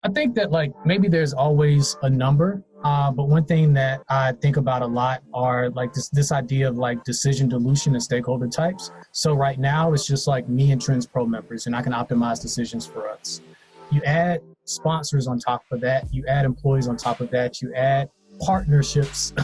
I think that like maybe there's always a number, but one thing that I think about a lot are like this idea of like decision dilution and stakeholder types. So right now it's just like me and Trends Pro members, and I can optimize decisions for us. You add sponsors on top of that, you add employees on top of that, you add partnerships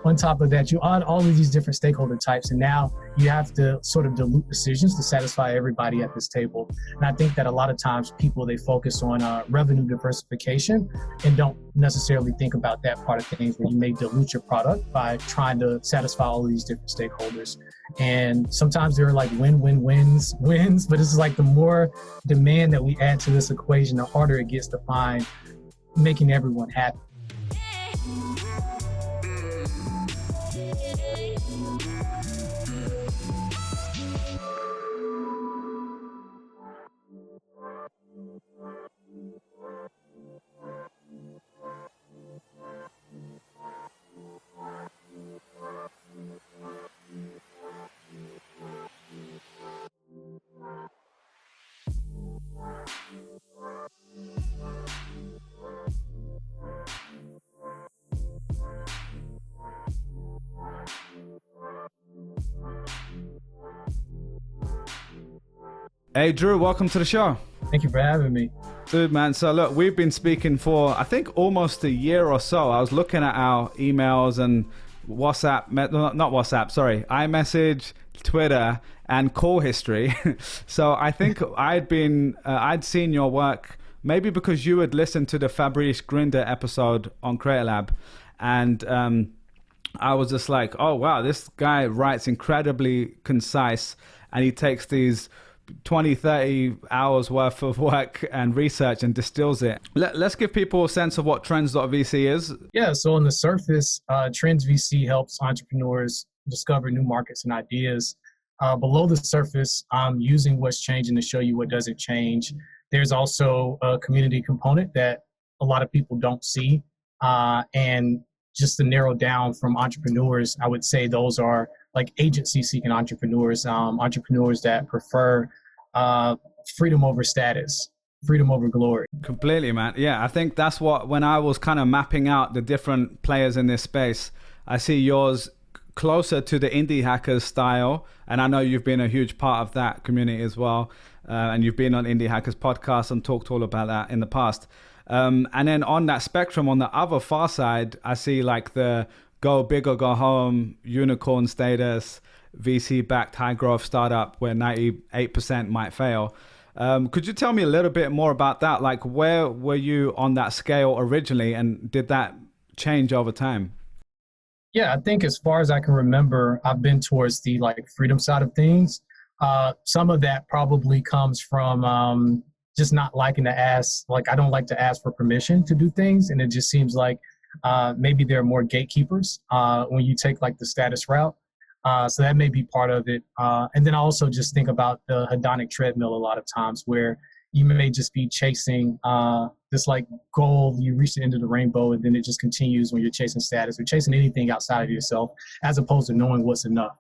on top of that, you add all of these different stakeholder types, and now you have to sort of dilute decisions to satisfy everybody at this table. And I think that a lot of times people, they focus on revenue diversification and don't necessarily think about that part of things where you may dilute your product by trying to satisfy all of these different stakeholders. And sometimes there are like wins, but it's like the more demand that we add to this equation, the harder it gets to find making everyone happy. Hey Drew, welcome to the show. Thank you for having me. Dude, man. So look, we've been speaking for, I think, almost a year or so. I was looking at our emails and WhatsApp, not WhatsApp, sorry, iMessage, Twitter, and call history. So I think I'd seen your work, maybe because you had listened to the Fabrice Grinder episode on Creator Lab. And I was just like, oh, wow, this guy writes incredibly concise, and he takes these 20, 30 hours worth of work and research and distills it. Let's give people a sense of what Trends.vc is. Yeah, so on the surface, Trends.vc helps entrepreneurs discover new markets and ideas. Below the surface, I'm using what's changing to show you what doesn't change. There's also a community component that a lot of people don't see. And just to narrow down from entrepreneurs, I would say those are like agency-seeking entrepreneurs, entrepreneurs that prefer freedom over status, freedom over glory. Completely, man. Yeah, I think that's what, when I was kind of mapping out the different players in this space, I see yours closer to the indie hackers style. And I know you've been a huge part of that community as well. And you've been on Indie Hackers podcast and talked all about that in the past. And then on that spectrum, on the other far side, I see like the go big or go home, unicorn status, VC-backed high-growth startup where 98% might fail. Could you tell me a little bit more about that? Like, where were you on that scale originally, and did that change over time? Yeah, I think as far as I can remember, I've been towards the like freedom side of things. Some of that probably comes from just not liking to ask, like I don't like to ask for permission to do things. And it just seems like maybe there are more gatekeepers when you take like the status route. So that may be part of it. And then I also just think about the hedonic treadmill a lot of times where you may just be chasing this like goal, you reach the end of the rainbow, and then it just continues when you're chasing status or chasing anything outside of yourself, as opposed to knowing what's enough.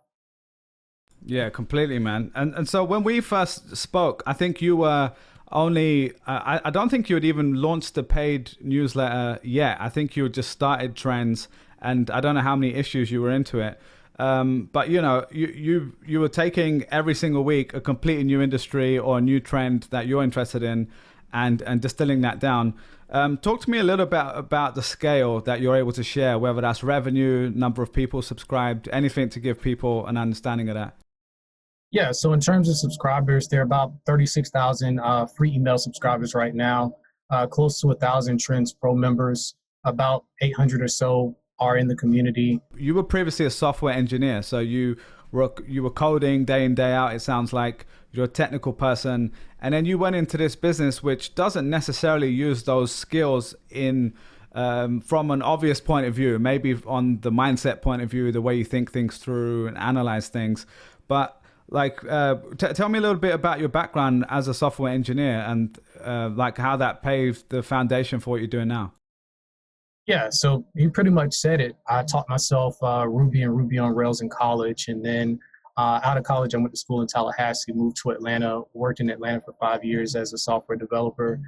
Yeah, completely, man. And so when we first spoke, I think you were only, I don't think you had even launched the paid newsletter yet. I think you had just started Trends, and I don't know how many issues you were into it. But you know, you were taking every single week a completely new industry or a new trend that you're interested in, and distilling that down. Talk to me a little bit about the scale that you're able to share, whether that's revenue, number of people subscribed, anything to give people an understanding of that. Yeah, so in terms of subscribers, there are about 36,000 free email subscribers right now, close to 1,000 Trends Pro members, about 800 or so are in the community. You were previously a software engineer, so you were coding day in, day out. It sounds like you're a technical person, and then you went into this business which doesn't necessarily use those skills in from an obvious point of view, maybe on the mindset point of view, the way you think things through and analyze things. But like, tell me a little bit about your background as a software engineer and like how that paved the foundation for what you're doing now. Yeah, so you pretty much said it. I taught myself Ruby and Ruby on Rails in college, and then out of college, I went to school in Tallahassee, moved to Atlanta, worked in Atlanta for 5 years as a software developer.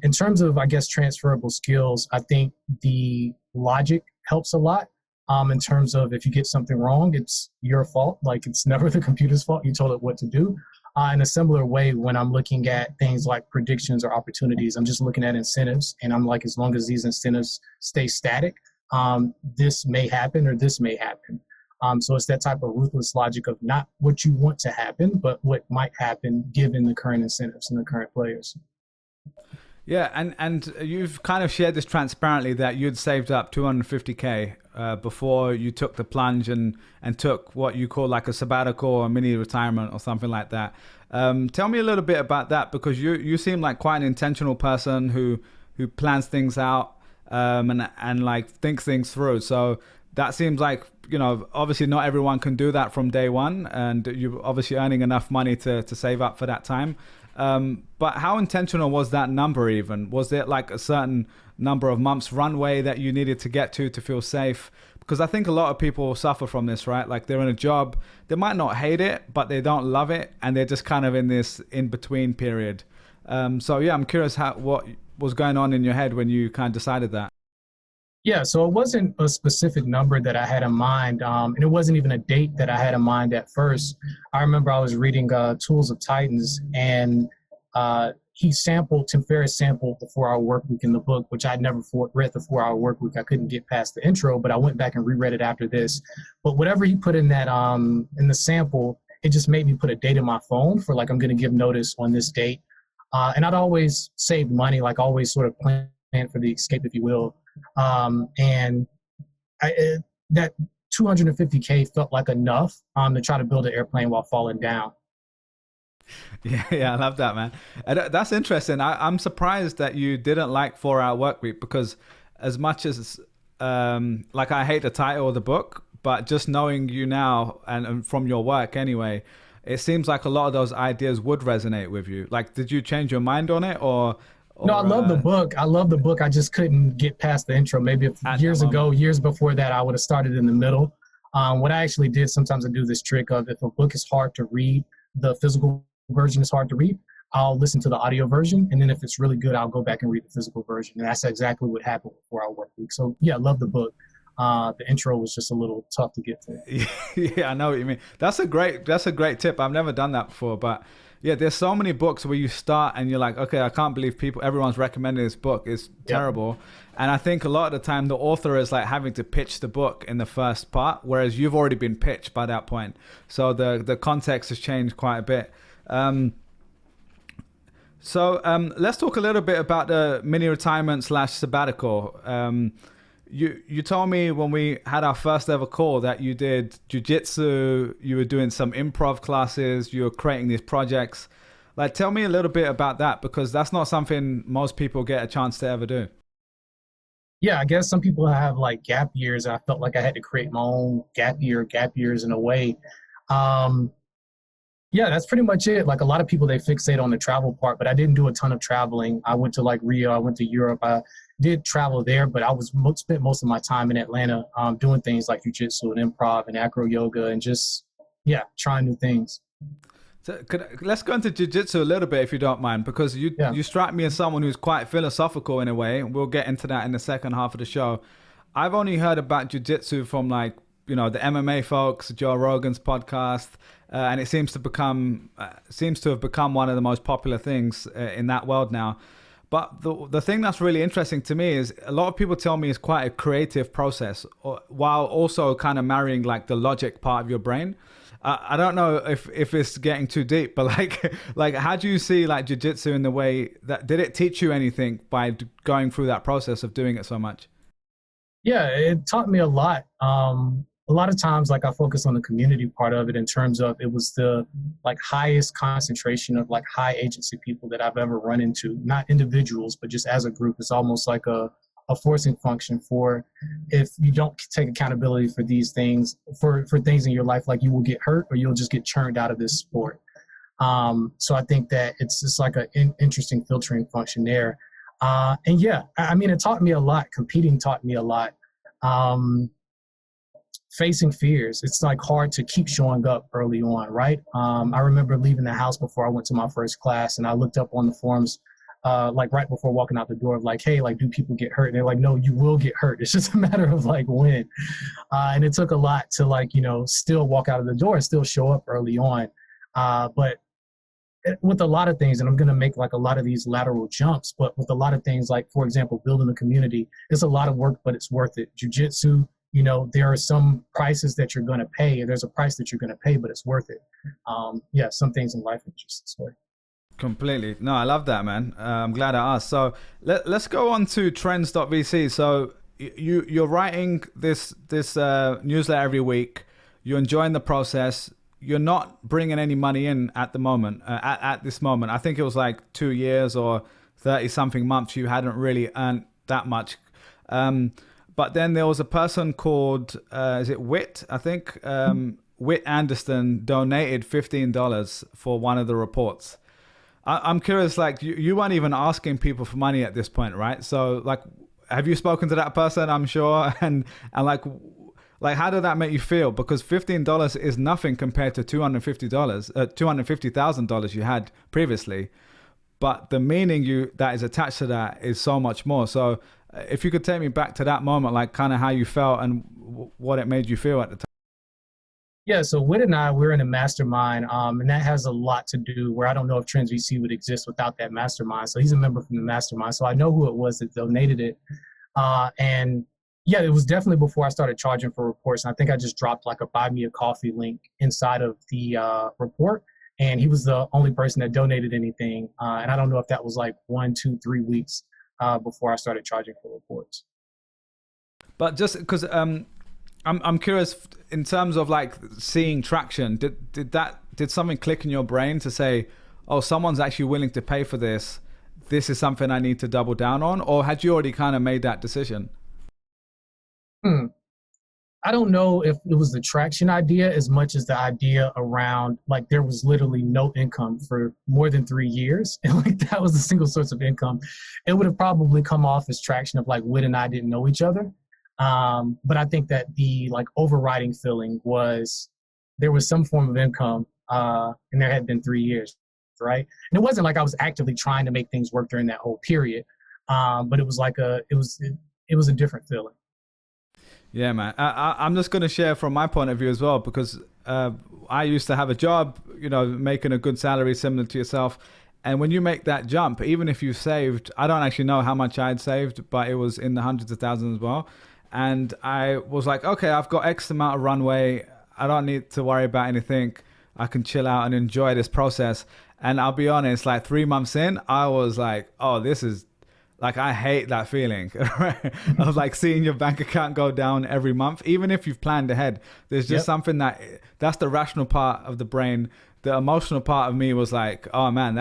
In terms of, I guess, transferable skills, I think the logic helps a lot. In terms of if you get something wrong, it's your fault. Like it's never the computer's fault. You told it what to do. In a similar way, when I'm looking at things like predictions or opportunities, I'm just looking at incentives, and I'm like, as long as these incentives stay static, this may happen or this may happen. So it's that type of ruthless logic of not what you want to happen, but what might happen given the current incentives and the current players. Yeah, and you've kind of shared this transparently that you'd saved up 250K before you took the plunge and took what you call like a sabbatical or a mini retirement or something like that. Tell me a little bit about that, because you seem like quite an intentional person who plans things out and like thinks things through. So that seems like, you know, obviously not everyone can do that from day one, and you're obviously earning enough money to save up for that time. But how intentional was that number even? Was it like a certain number of months runway that you needed to get to feel safe? Because I think a lot of people suffer from this, right? Like they're in a job, they might not hate it, but they don't love it, and they're just kind of in this in-between period. So yeah, I'm curious what was going on in your head when you kind of decided that. Yeah, so it wasn't a specific number that I had in mind, and it wasn't even a date that I had in mind at first. I remember I was reading Tools of Titans, and Tim Ferriss sampled the 4-Hour Workweek in the book, which I'd never read the 4-Hour Workweek. I couldn't get past the intro, but I went back and reread it after this. But whatever he put in that in the sample, it just made me put a date in my phone for like, I'm going to give notice on this date. And I'd always save money, like always sort of plan for the escape, if you will. And that 250K felt like enough to try to build an airplane while falling down. Yeah, I love that, man. That's interesting. I'm surprised that you didn't like 4-Hour Workweek, because as much as like I hate the title of the book, but just knowing you now and from your work anyway, it seems like a lot of those ideas would resonate with you. Like, did you change your mind on it or no, I love the book. I love the book. I just couldn't get past the intro. Maybe years before that, I would have started in the middle. What I actually did, sometimes I do this trick of, if a book is hard to read, the physical version is hard to read, I'll listen to the audio version. And then if it's really good, I'll go back and read the physical version. And that's exactly what happened with 4-Hour Workweek. So yeah, I love the book. The intro was just a little tough to get to. Yeah, I know what you mean. That's a great tip. I've never done that before, but yeah, there's so many books where you start and you're like, okay, I can't believe everyone's recommending this book. It's terrible. And I think a lot of the time the author is like having to pitch the book in the first part, whereas you've already been pitched by that point. So the context has changed quite a bit. So let's talk a little bit about the mini retirement / sabbatical. You told me when we had our first ever call that you did jiu-jitsu, you were doing some improv classes, you were creating these projects. Like, tell me a little bit about that, because that's not something most people get a chance to ever do. Yeah, I guess some people have like gap years. I felt like I had to create my own gap years in a way. Yeah, that's pretty much it. Like a lot of people, they fixate on the travel part, but I didn't do a ton of traveling. I went to like Rio, I went to Europe. I did travel there, but I spent most of my time in Atlanta doing things like jiu-jitsu and improv and acro yoga and just, trying new things. So let's go into jiu-jitsu a little bit, if you don't mind, because you strike me as someone who's quite philosophical in a way. We'll get into that in the second half of the show. I've only heard about jiu-jitsu from like, the MMA folks, Joe Rogan's podcast, and it seems to have become one of the most popular things in that world now. But the thing that's really interesting to me is a lot of people tell me it's quite a creative process, while also kind of marrying like the logic part of your brain. I don't know if it's getting too deep, but like how do you see like jiu-jitsu in the way that, did it teach you anything by going through that process of doing it so much? Yeah, it taught me a lot. A lot of times, like I focus on the community part of it in terms of it was the like highest concentration of like high agency people that I've ever run into, not individuals, but just as a group. It's almost like a forcing function for, if you don't take accountability for these things, for things in your life, like you will get hurt or you'll just get churned out of this sport. So I think that it's just like an interesting filtering function there. And yeah, I mean, it taught me a lot. Competing taught me a lot. Facing fears, it's like hard to keep showing up early on, right? I remember leaving the house before I went to my first class, and I looked up on the forums like right before walking out the door of like, hey, like, do people get hurt? And they're like, no, you will get hurt. It's just a matter of like when. And it took a lot to like, still walk out of the door and still show up early on. But with a lot of things, and I'm going to make like a lot of these lateral jumps, but with a lot of things, like, for example, building a community, it's a lot of work, but it's worth it. Jiu-jitsu, there are some prices that you're going to pay, and there's a price that you're going to pay, but it's worth it. Yeah, some things in life are just this way. Completely. No, I love that, man. I'm glad I asked. So let's go on to Trends.vc. So you're writing this newsletter every week. You're enjoying the process. You're not bringing any money in at the moment. At this moment, I think it was like 2 years or 30 something months. You hadn't really earned that much. But then there was a person called, is it Whit? I think Whit Anderson donated $15 for one of the reports. I'm curious, like you weren't even asking people for money at this point, right? So like, have you spoken to that person? I'm sure. And like, how did that make you feel? Because $15 is nothing compared to $250,000 you had previously. But the meaning that is attached to that is so much more. So if you could take me back to that moment, like kind of how you felt and what it made you feel at the time. Yeah, so Whit and I, we're in a mastermind, and that has a lot to do where I don't know if Trends.vc would exist without that mastermind. So he's a member from the mastermind. So I know who it was that donated it. And yeah, it was definitely before I started charging for reports. And I think I just dropped like a buy me a coffee link inside of the report. And he was the only person that donated anything. And I don't know if that was like 1, 2, 3 weeks before I started charging for reports. But just because I'm curious in terms of like seeing traction, did something click in your brain to say, oh, someone's actually willing to pay for this. This is something I need to double down on? Or had you already kind of made that decision? I don't know if it was the traction idea as much as the idea around like there was literally no income for more than 3 years. And like that was a single source of income. It would have probably come off as traction of like Whit and I didn't know each other. But I think that the like overriding feeling was there was some form of income and there had been 3 years, right? And it wasn't like I was actively trying to make things work during that whole period. But it was like it was a different feeling. Yeah, man. I'm just going to share from my point of view as well, because I used to have a job, making a good salary similar to yourself. And when you make that jump, even if you saved, I don't actually know how much I'd saved, but it was in the hundreds of thousands as well. And I was like, okay, I've got X amount of runway. I don't need to worry about anything. I can chill out and enjoy this process. And I'll be honest, like 3 months in, I was like, oh, this is like, I hate that feeling of like seeing your bank account go down every month. Even if you've planned ahead, there's just something that's the rational part of the brain. The emotional part of me was like, oh man,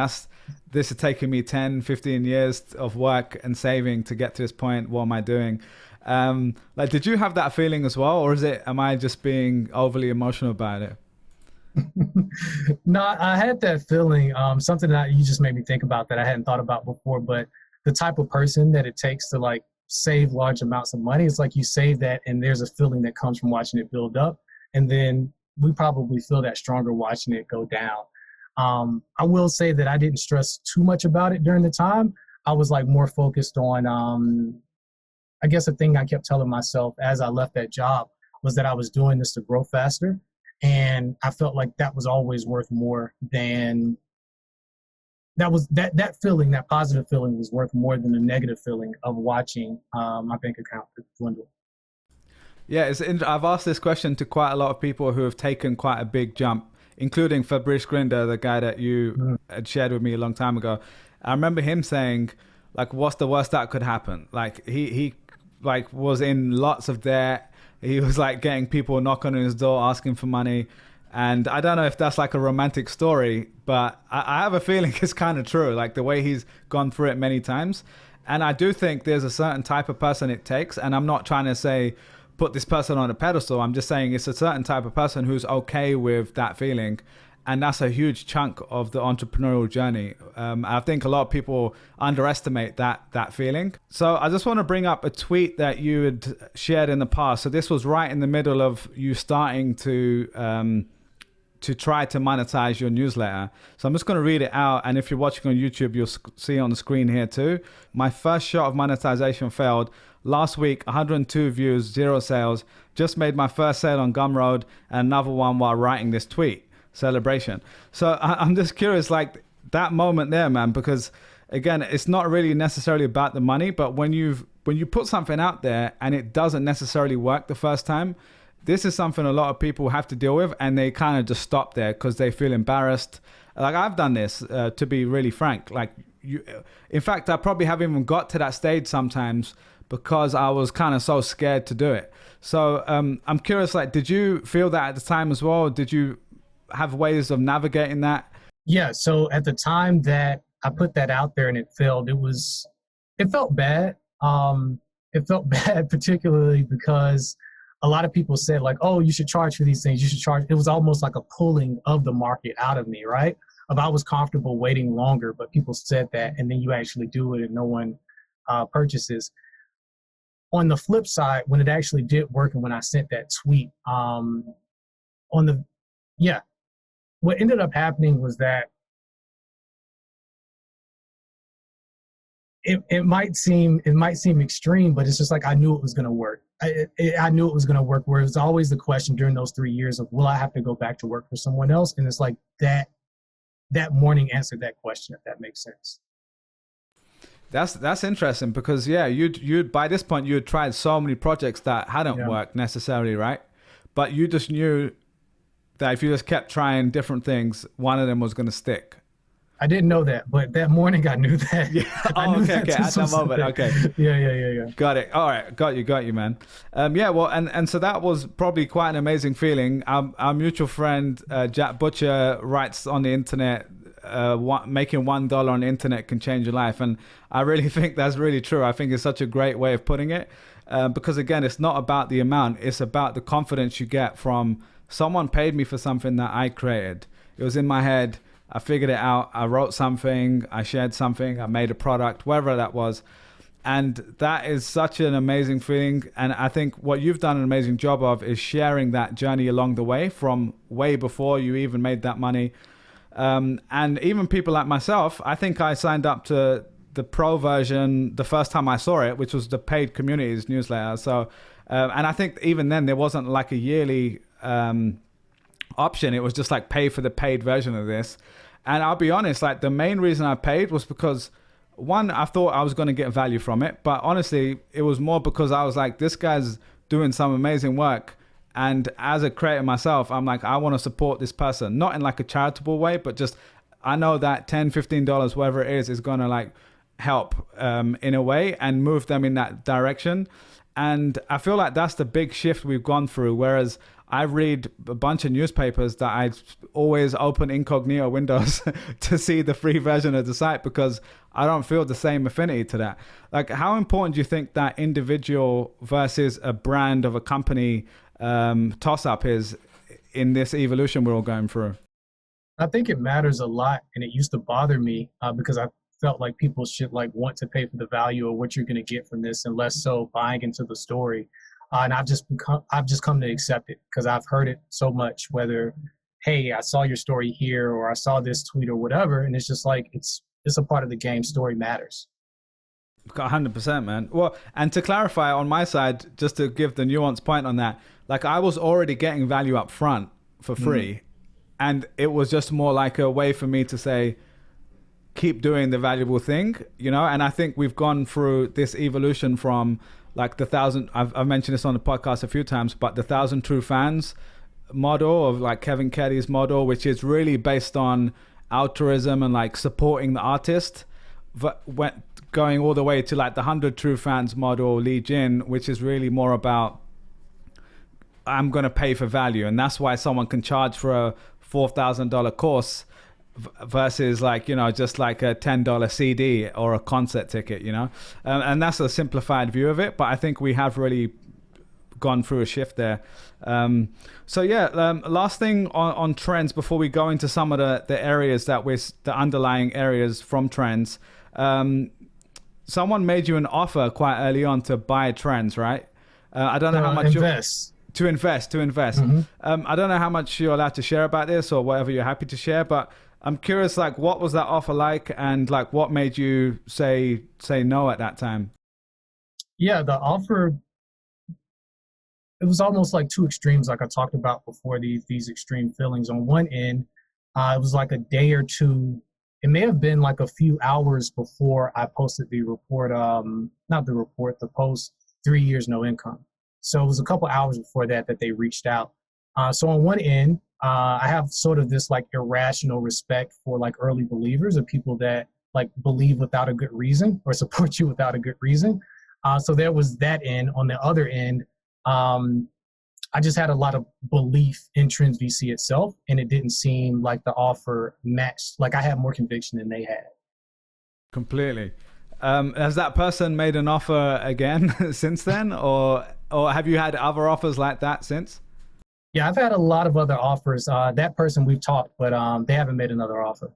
this is taking me 10, 15 years of work and saving to get to this point. What am I doing? Like, did you have that feeling as well? Or am I just being overly emotional about it? No, I had that feeling, something that you just made me think about that I hadn't thought about before, but the type of person that it takes to like save large amounts of money, it's like you save that and there's a feeling that comes from watching it build up. And then we probably feel that stronger watching it go down. I will say that I didn't stress too much about it during the time. I was like more focused on, I guess the thing I kept telling myself as I left that job was that I was doing this to grow faster. And I felt like that was always worth more than that feeling, that positive feeling was worth more than the negative feeling of watching my bank account dwindle. Yeah, I've asked this question to quite a lot of people who have taken quite a big jump, including Fabrice Grinder, the guy that you had shared with me a long time ago. I remember him saying, like, what's the worst that could happen? Like, he like was in lots of debt. He was like getting people knocking on his door asking for money. And I don't know if that's like a romantic story, but I have a feeling it's kind of true, like the way he's gone through it many times. And I do think there's a certain type of person it takes. And I'm not trying to say, put this person on a pedestal. I'm just saying it's a certain type of person who's okay with that feeling. And that's a huge chunk of the entrepreneurial journey. I think a lot of people underestimate that feeling. So I just want to bring up a tweet that you had shared in the past. So this was right in the middle of you starting to to try to monetize your newsletter. So I'm just going to read it out. And if you're watching on YouTube, you'll see on the screen here too. My first shot of monetization failed. Last week, 102 views, 0 sales. Just made my first sale on Gumroad and another one while writing this tweet. Celebration. So I'm just curious, like that moment there, man, because again, it's not really necessarily about the money, but when you put something out there and it doesn't necessarily work the first time, this is something a lot of people have to deal with, and they kind of just stop there because they feel embarrassed. Like I've done this, to be really frank. Like in fact, I probably haven't even got to that stage sometimes because I was kind of so scared to do it. So I'm curious, like, did you feel that at the time as well? Did you have ways of navigating that? Yeah. So at the time that I put that out there and it failed, it felt bad. It felt bad, particularly because a lot of people said like, oh, you should charge for these things. You should charge. It was almost like a pulling of the market out of me, right? If I was comfortable waiting longer, but people said that, and then you actually do it and no one purchases. On the flip side, when it actually did work and when I sent that tweet, what ended up happening was that it might seem extreme, but it's just like I knew it was going to work. I knew it was going to work. Where it's always the question during those 3 years of, will I have to go back to work for someone else? And it's like that morning answered that question, if that makes sense. That's interesting because you'd by this point you had tried so many projects that hadn't worked necessarily, right? But you just knew that if you just kept trying different things, one of them was going to stick. I didn't know that, but that morning I knew that. Yeah. Oh, okay. At that moment, okay. Yeah. Got it. All right. Got you, man. Well, and so that was probably quite an amazing feeling. Our mutual friend, Jack Butcher, writes on the internet, making $1 on the internet can change your life. And I really think that's really true. I think it's such a great way of putting it. Because again, it's not about the amount. It's about the confidence you get from someone paid me for something that I created. It was in my head. I figured it out. I wrote something, I shared something, I made a product, whatever that was. And that is such an amazing feeling. And I think what you've done an amazing job of is sharing that journey along the way from way before you even made that money. And even people like myself, I think I signed up to the pro version the first time I saw it, which was the paid communities newsletter. So, and I think even then there wasn't like a yearly option. It was just like pay for the paid version of this. And I'll be honest, like the main reason I paid was because one, I thought I was going to get value from it. But honestly, it was more because I was like, this guy's doing some amazing work. And as a creator myself, I'm like, I want to support this person, not in like a charitable way, but just, I know that $10, $15, whatever it is going to like help in a way and move them in that direction. And I feel like that's the big shift we've gone through. Whereas I read a bunch of newspapers that I always open incognito windows to see the free version of the site because I don't feel the same affinity to that. Like, how important do you think that individual versus a brand of a company toss-up is in this evolution we're all going through? I think it matters a lot, and it used to bother me because I felt like people should like want to pay for the value of what you're going to get from this, and less so buying into the story. And I've just come to accept it because I've heard it so much. Whether, hey, I saw your story here, or I saw this tweet, or whatever, and it's just like it's a part of the game. Story matters. 100%, man. Well, and to clarify on my side, just to give the nuanced point on that, like I was already getting value up front for free, and it was just more like a way for me to say, keep doing the valuable thing, you know. And I think we've gone through this evolution from like the 1,000, I've mentioned this on the podcast a few times, but the 1,000 True Fans model of like Kevin Kelly's model, which is really based on altruism and like supporting the artist, went going all the way to like the 100 True Fans model, Lee Jin, which is really more about I'm going to pay for value. And that's why someone can charge for a $4,000 course versus like, you know, just like a $10 CD or a concert ticket, you know. And that's a simplified view of it, but I think we have really gone through a shift there. Last thing on trends before we go into some of the areas that the underlying areas from trends. Someone made you an offer quite early on to buy trends, right? I don't know how much invest. To invest. I don't know how much you're allowed to share about this or whatever you're happy to share, but I'm curious, like, what was that offer like, and like, what made you say no at that time? Yeah, the offer, it was almost like two extremes, like I talked about before, these extreme feelings. On one end, it was like a day or two. It may have been like a few hours before I posted the report, not the report, the post, 3 years no income. So it was a couple hours before that they reached out. So on one end, I have sort of this like irrational respect for like early believers, or people that like believe without a good reason or support you without a good reason. So there was that end. On the other end, I just had a lot of belief in Trends.vc itself, and it didn't seem like the offer matched. Like I had more conviction than they had. Completely. Has that person made an offer again since then, or have you had other offers like that since? Yeah, I've had a lot of other offers. That person we've talked, but they haven't made another offer.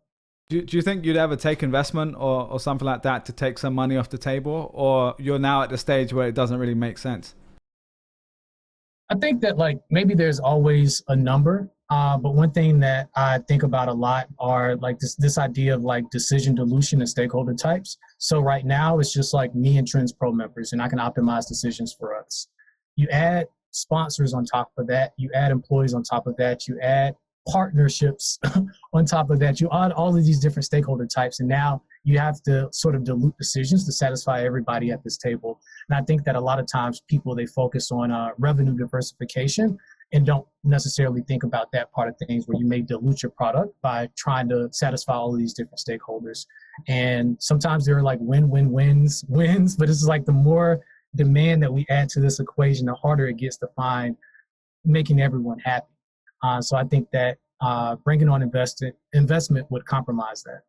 Do you think you'd ever take investment or something like that to take some money off the table, or you're now at the stage where it doesn't really make sense? I think that like maybe there's always a number, but one thing that I think about a lot are like this idea of like decision dilution and stakeholder types. So right now it's just like me and Trends Pro members, and I can optimize decisions for us. You add sponsors on top of that, you add employees on top of that, you add partnerships on top of that, you add all of these different stakeholder types, and now you have to sort of dilute decisions to satisfy everybody at this table. And I think that a lot of times people, they focus on revenue diversification and don't necessarily think about that part of things, where you may dilute your product by trying to satisfy all of these different stakeholders. And sometimes there are like wins, but it's like the more demand that we add to this equation, the harder it gets to find making everyone happy. So I think that bringing on investment would compromise that.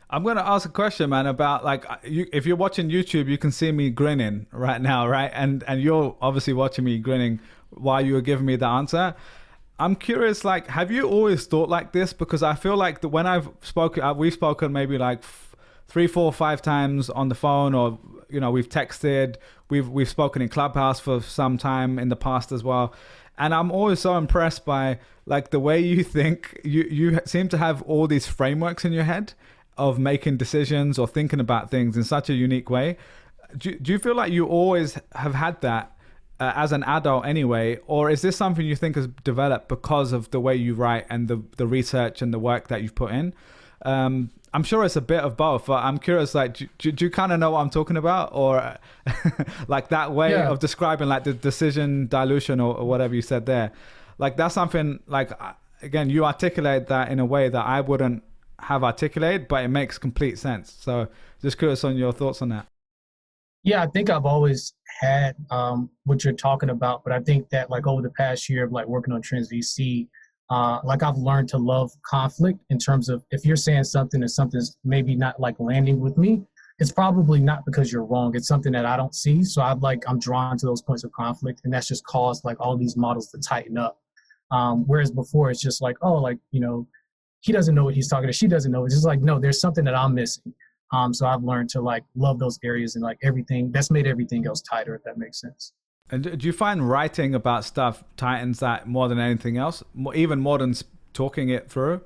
I'm going to ask a question, man, about like, if you're watching YouTube, you can see me grinning right now, right? And you're obviously watching me grinning while you were giving me the answer. I'm curious, like, have you always thought like this? Because I feel like when I've spoken, we've spoken maybe like 3, 4, 5 times on the phone, or, you know, we've texted, we've spoken in Clubhouse for some time in the past as well. And I'm always so impressed by like the way you think. You seem to have all these frameworks in your head of making decisions or thinking about things in such a unique way. Do you feel like you always have had that as an adult anyway, or is this something you think has developed because of the way you write and the research and the work that you've put in? I'm sure it's a bit of both, but I'm curious, like, do you kind of know what I'm talking about, or like that way of describing like the decision dilution or whatever you said there? Like that's something like, again, you articulate that in a way that I wouldn't have articulated, but it makes complete sense. So just curious on your thoughts on that. Yeah, I think I've always had what you're talking about, but I think that like over the past year of like working on Trends.vc, like I've learned to love conflict, in terms of if you're saying something and something's maybe not like landing with me, it's probably not because you're wrong. It's something that I don't see. So I'm drawn to those points of conflict, and that's just caused like all these models to tighten up. Whereas before it's just like, oh, like, you know, he doesn't know what he's talking about. She doesn't know. It's just like, no, there's something that I'm missing. So I've learned to like love those areas, and like everything that's made everything else tighter, if that makes sense. And do you find writing about stuff tightens that more than anything else, even more than talking it through?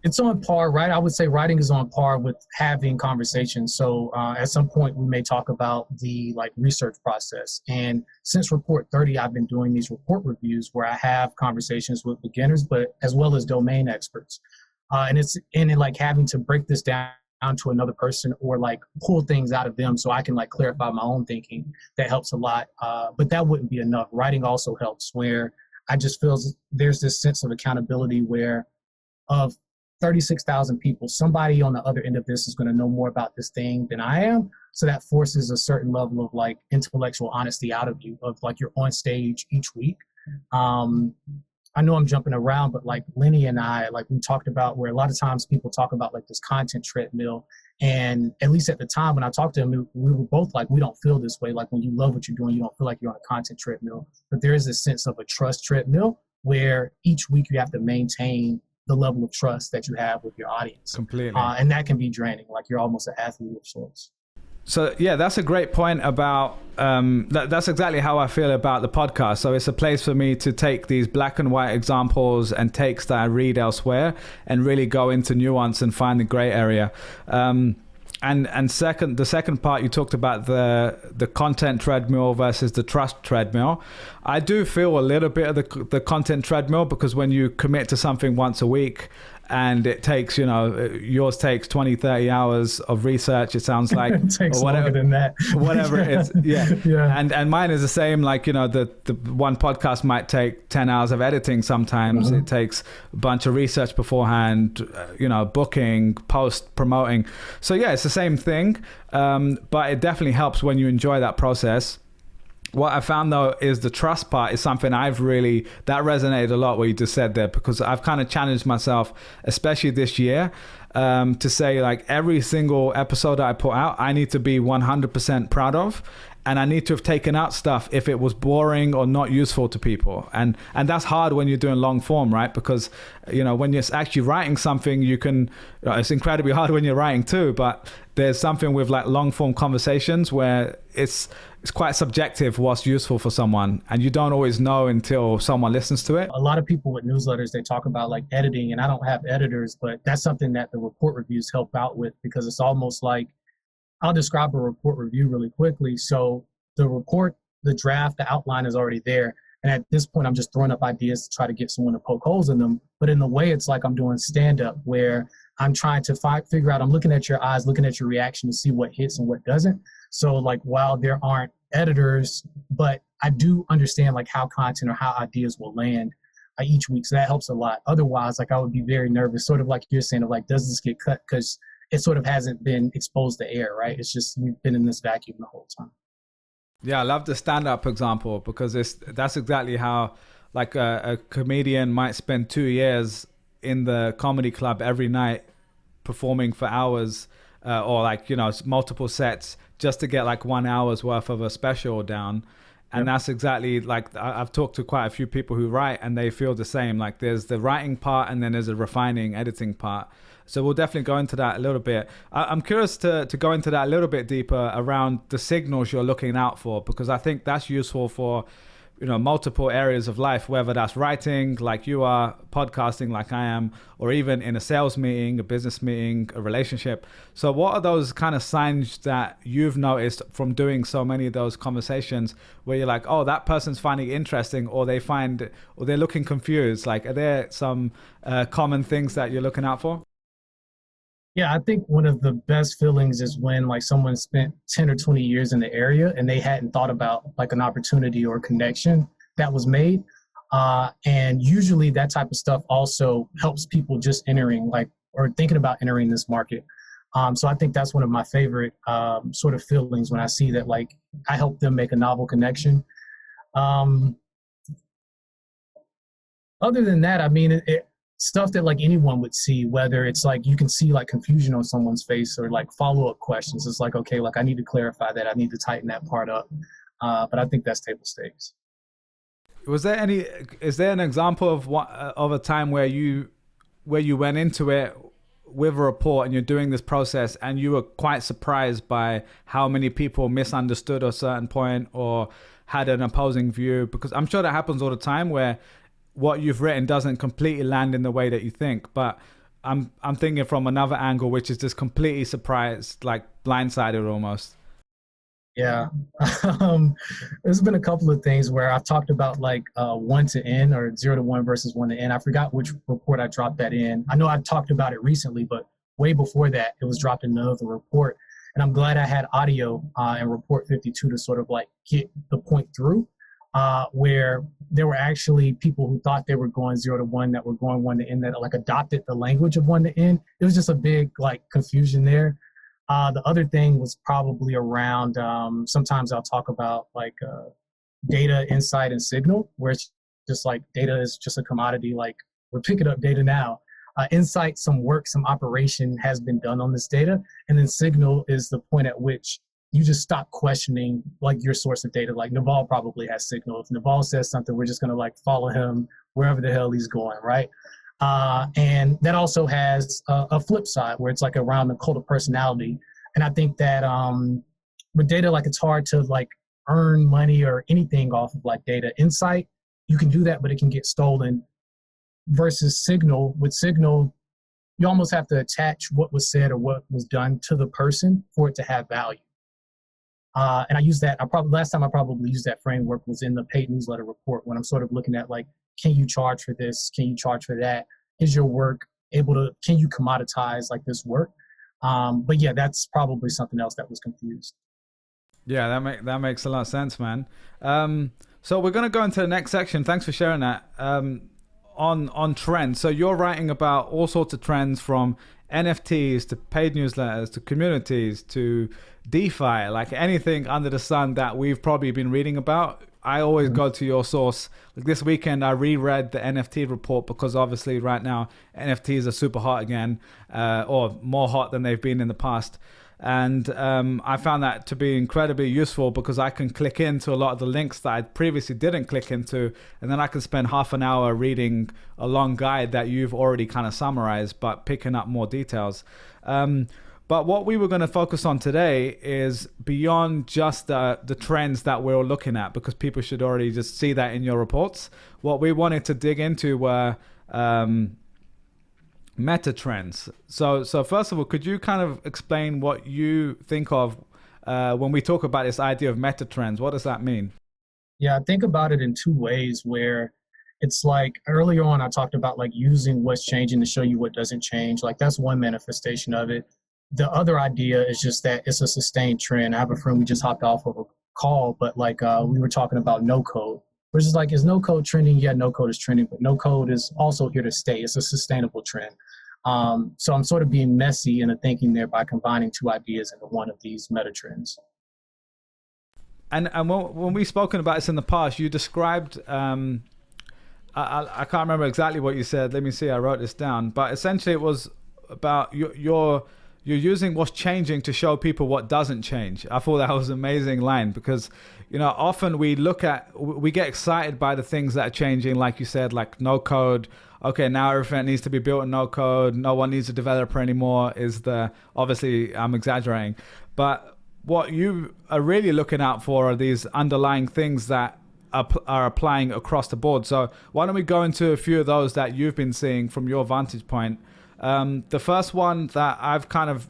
It's on par, right? I would say writing is on par with having conversations. So at some point we may talk about the like research process. And since report 30, I've been doing these report reviews where I have conversations with beginners, but as well as domain experts. And it's in like having to break this down to another person, or like pull things out of them so I can like clarify my own thinking. That helps a lot. But that wouldn't be enough. Writing also helps, where I just feel there's this sense of accountability where of 36,000 people, somebody on the other end of this is going to know more about this thing than I am. So that forces a certain level of like intellectual honesty out of you, of like you're on stage each week. I know I'm jumping around, but like Lenny and I, like we talked about, where a lot of times people talk about like this content treadmill. And at least at the time when I talked to him, we were both like, we don't feel this way. Like when you love what you're doing, you don't feel like you're on a content treadmill. But there is a sense of a trust treadmill where each week you have to maintain the level of trust that you have with your audience. Completely. And that can be draining. Like you're almost an athlete of sorts. So yeah, that's a great point about that's exactly how I feel about the podcast. So it's a place for me to take these black and white examples and takes that I read elsewhere and really go into nuance and find the gray area. And the second part, you talked about the content treadmill versus the trust treadmill. I do feel a little bit of the content treadmill, because when you commit to something once a week and it takes, yours takes 20, 30 hours of research, it sounds like. It takes longer than that. Whatever it is. Yeah. Yeah. And mine is the same. Like, the one podcast might take 10 hours of editing sometimes. It takes a bunch of research beforehand, booking, post, promoting. So yeah, it's the same thing. But it definitely helps when you enjoy that process. What I found, though, is the trust part is something that resonated a lot, what you just said there, because I've kind of challenged myself, especially this year, to say, like, every single episode that I put out, I need to be 100% proud of. And I need to have taken out stuff if it was boring or not useful to people. And that's hard when you're doing long form, right? Because, when you're actually writing something, it's incredibly hard when you're writing too, but there's something with like long form conversations where it's quite subjective what's useful for someone. And you don't always know until someone listens to it. A lot of people with newsletters, they talk about like editing, and I don't have editors, but that's something that the report reviews help out with, because it's almost like, I'll describe a report review really quickly. So the report, the draft, the outline is already there. And at this point, I'm just throwing up ideas to try to get someone to poke holes in them. But in a way, it's like I'm doing stand-up, where I'm trying to figure out, I'm looking at your eyes, looking at your reaction to see what hits and what doesn't. So like, while there aren't editors, but I do understand like how content or how ideas will land each week. So that helps a lot. Otherwise, like, I would be very nervous, sort of like you're saying, of like, does this get cut? Because it sort of hasn't been exposed to air, right? It's just, you've been in this vacuum the whole time. Yeah, I love the stand-up example, because that's exactly how, like, a comedian might spend 2 years in the comedy club every night performing for hours, or like, multiple sets just to get like 1 hour's worth of a special down. And that's exactly like, I've talked to quite a few people who write, and they feel the same. Like, there's the writing part and then there's a refining, editing part. So we'll definitely go into that a little bit. I'm curious to go into that a little bit deeper around the signals you're looking out for, because I think that's useful for, multiple areas of life, whether that's writing like you are, podcasting like I am, or even in a sales meeting, a business meeting, a relationship. So what are those kind of signs that you've noticed from doing so many of those conversations where you're like, oh, that person's finding it interesting, or they're looking confused? Like, are there some common things that you're looking out for? Yeah, I think one of the best feelings is when like someone spent 10 or 20 years in the area and they hadn't thought about like an opportunity or connection that was made. And usually that type of stuff also helps people just entering or thinking about entering this market. So I think that's one of my favorite sort of feelings, when I see that like I help them make a novel connection. Other than that, I mean, stuff that like anyone would see, whether it's like you can see like confusion on someone's face or like follow-up questions. It's like, okay, like I need to clarify that. I need to tighten that part up. But I think that's table stakes. Is there an example of a time where you went into it with a report and you're doing this process and you were quite surprised by how many people misunderstood a certain point or had an opposing view? Because I'm sure that happens all the time, where what you've written doesn't completely land in the way that you think. But I'm thinking from another angle, which is just completely surprised, like blindsided almost. Yeah. There's been a couple of things where I've talked about like 1 to N, or 0 to 1 versus 1 to N. I forgot which report I dropped that in. I know I've talked about it recently, but way before that, it was dropped in another report. And I'm glad I had audio in report 52 to sort of like get the point through. Where there were actually people who thought they were going 0 to 1 that were going 1 to N, that like adopted the language of 1 to N. It was just a big like confusion there. The other thing was probably around, sometimes I'll talk about like data, insight, and signal, where it's just like data is just a commodity, like we're picking up data now. Insight, some work, some operation has been done on this data. And then signal is the point at which you just stop questioning like your source of data. Like Naval probably has signal. If Naval says something, we're just gonna like follow him wherever the hell he's going, right? And that also has a flip side where it's like around the cult of personality. And I think that with data, like it's hard to like earn money or anything off of like data. Insight, you can do that, but it can get stolen. Versus Signal, with Signal, you almost have to attach what was said or what was done to the person for it to have value. And I use that, last time I probably used that framework was in the paid newsletter report when I'm sort of looking at like, can you charge for this? Can you charge for that? Is your work can you commoditize like this work? But yeah, that's probably something else that was confused. Yeah, that makes a lot of sense, man. So we're going to go into the next section. Thanks for sharing that. On trends. So you're writing about all sorts of trends from NFTs to paid newsletters to communities to DeFi, like anything under the sun that we've probably been reading about. I always go to your source. Like this weekend, I reread the NFT report because obviously right now NFTs are super hot again, or more hot than they've been in the past. And I found that to be incredibly useful because I can click into a lot of the links that I previously didn't click into, and then I can spend half an hour reading a long guide that you've already kind of summarized, but picking up more details. But what we were going to focus on today is beyond just the trends that we're looking at, because people should already just see that in your reports. What we wanted to dig into were meta trends. So first of all, could you kind of explain what you think of when we talk about this idea of meta trends? What does that mean? Yeah, I think about it in two ways where it's like earlier on, I talked about like using what's changing to show you what doesn't change. Like that's one manifestation of it. The other idea is just that it's a sustained trend. I have a friend, we just hopped off of a call, but like we were talking about no code. Which is like, is no code trending? Yeah, no code is trending, but no code is also here to stay. It's a sustainable trend. So I'm sort of being messy in the thinking there by combining two ideas into one of these meta trends. And when we've spoken about this in the past, you described, I can't remember exactly what you said. Let me see, I wrote this down. But essentially it was about you're using what's changing to show people what doesn't change. I thought that was an amazing line because, often we get excited by the things that are changing, like you said, like no code. Okay, now everything needs to be built in no code. No one needs a developer anymore obviously I'm exaggerating. But what you are really looking out for are these underlying things that are applying across the board. So why don't we go into a few of those that you've been seeing from your vantage point? The first one that I've kind of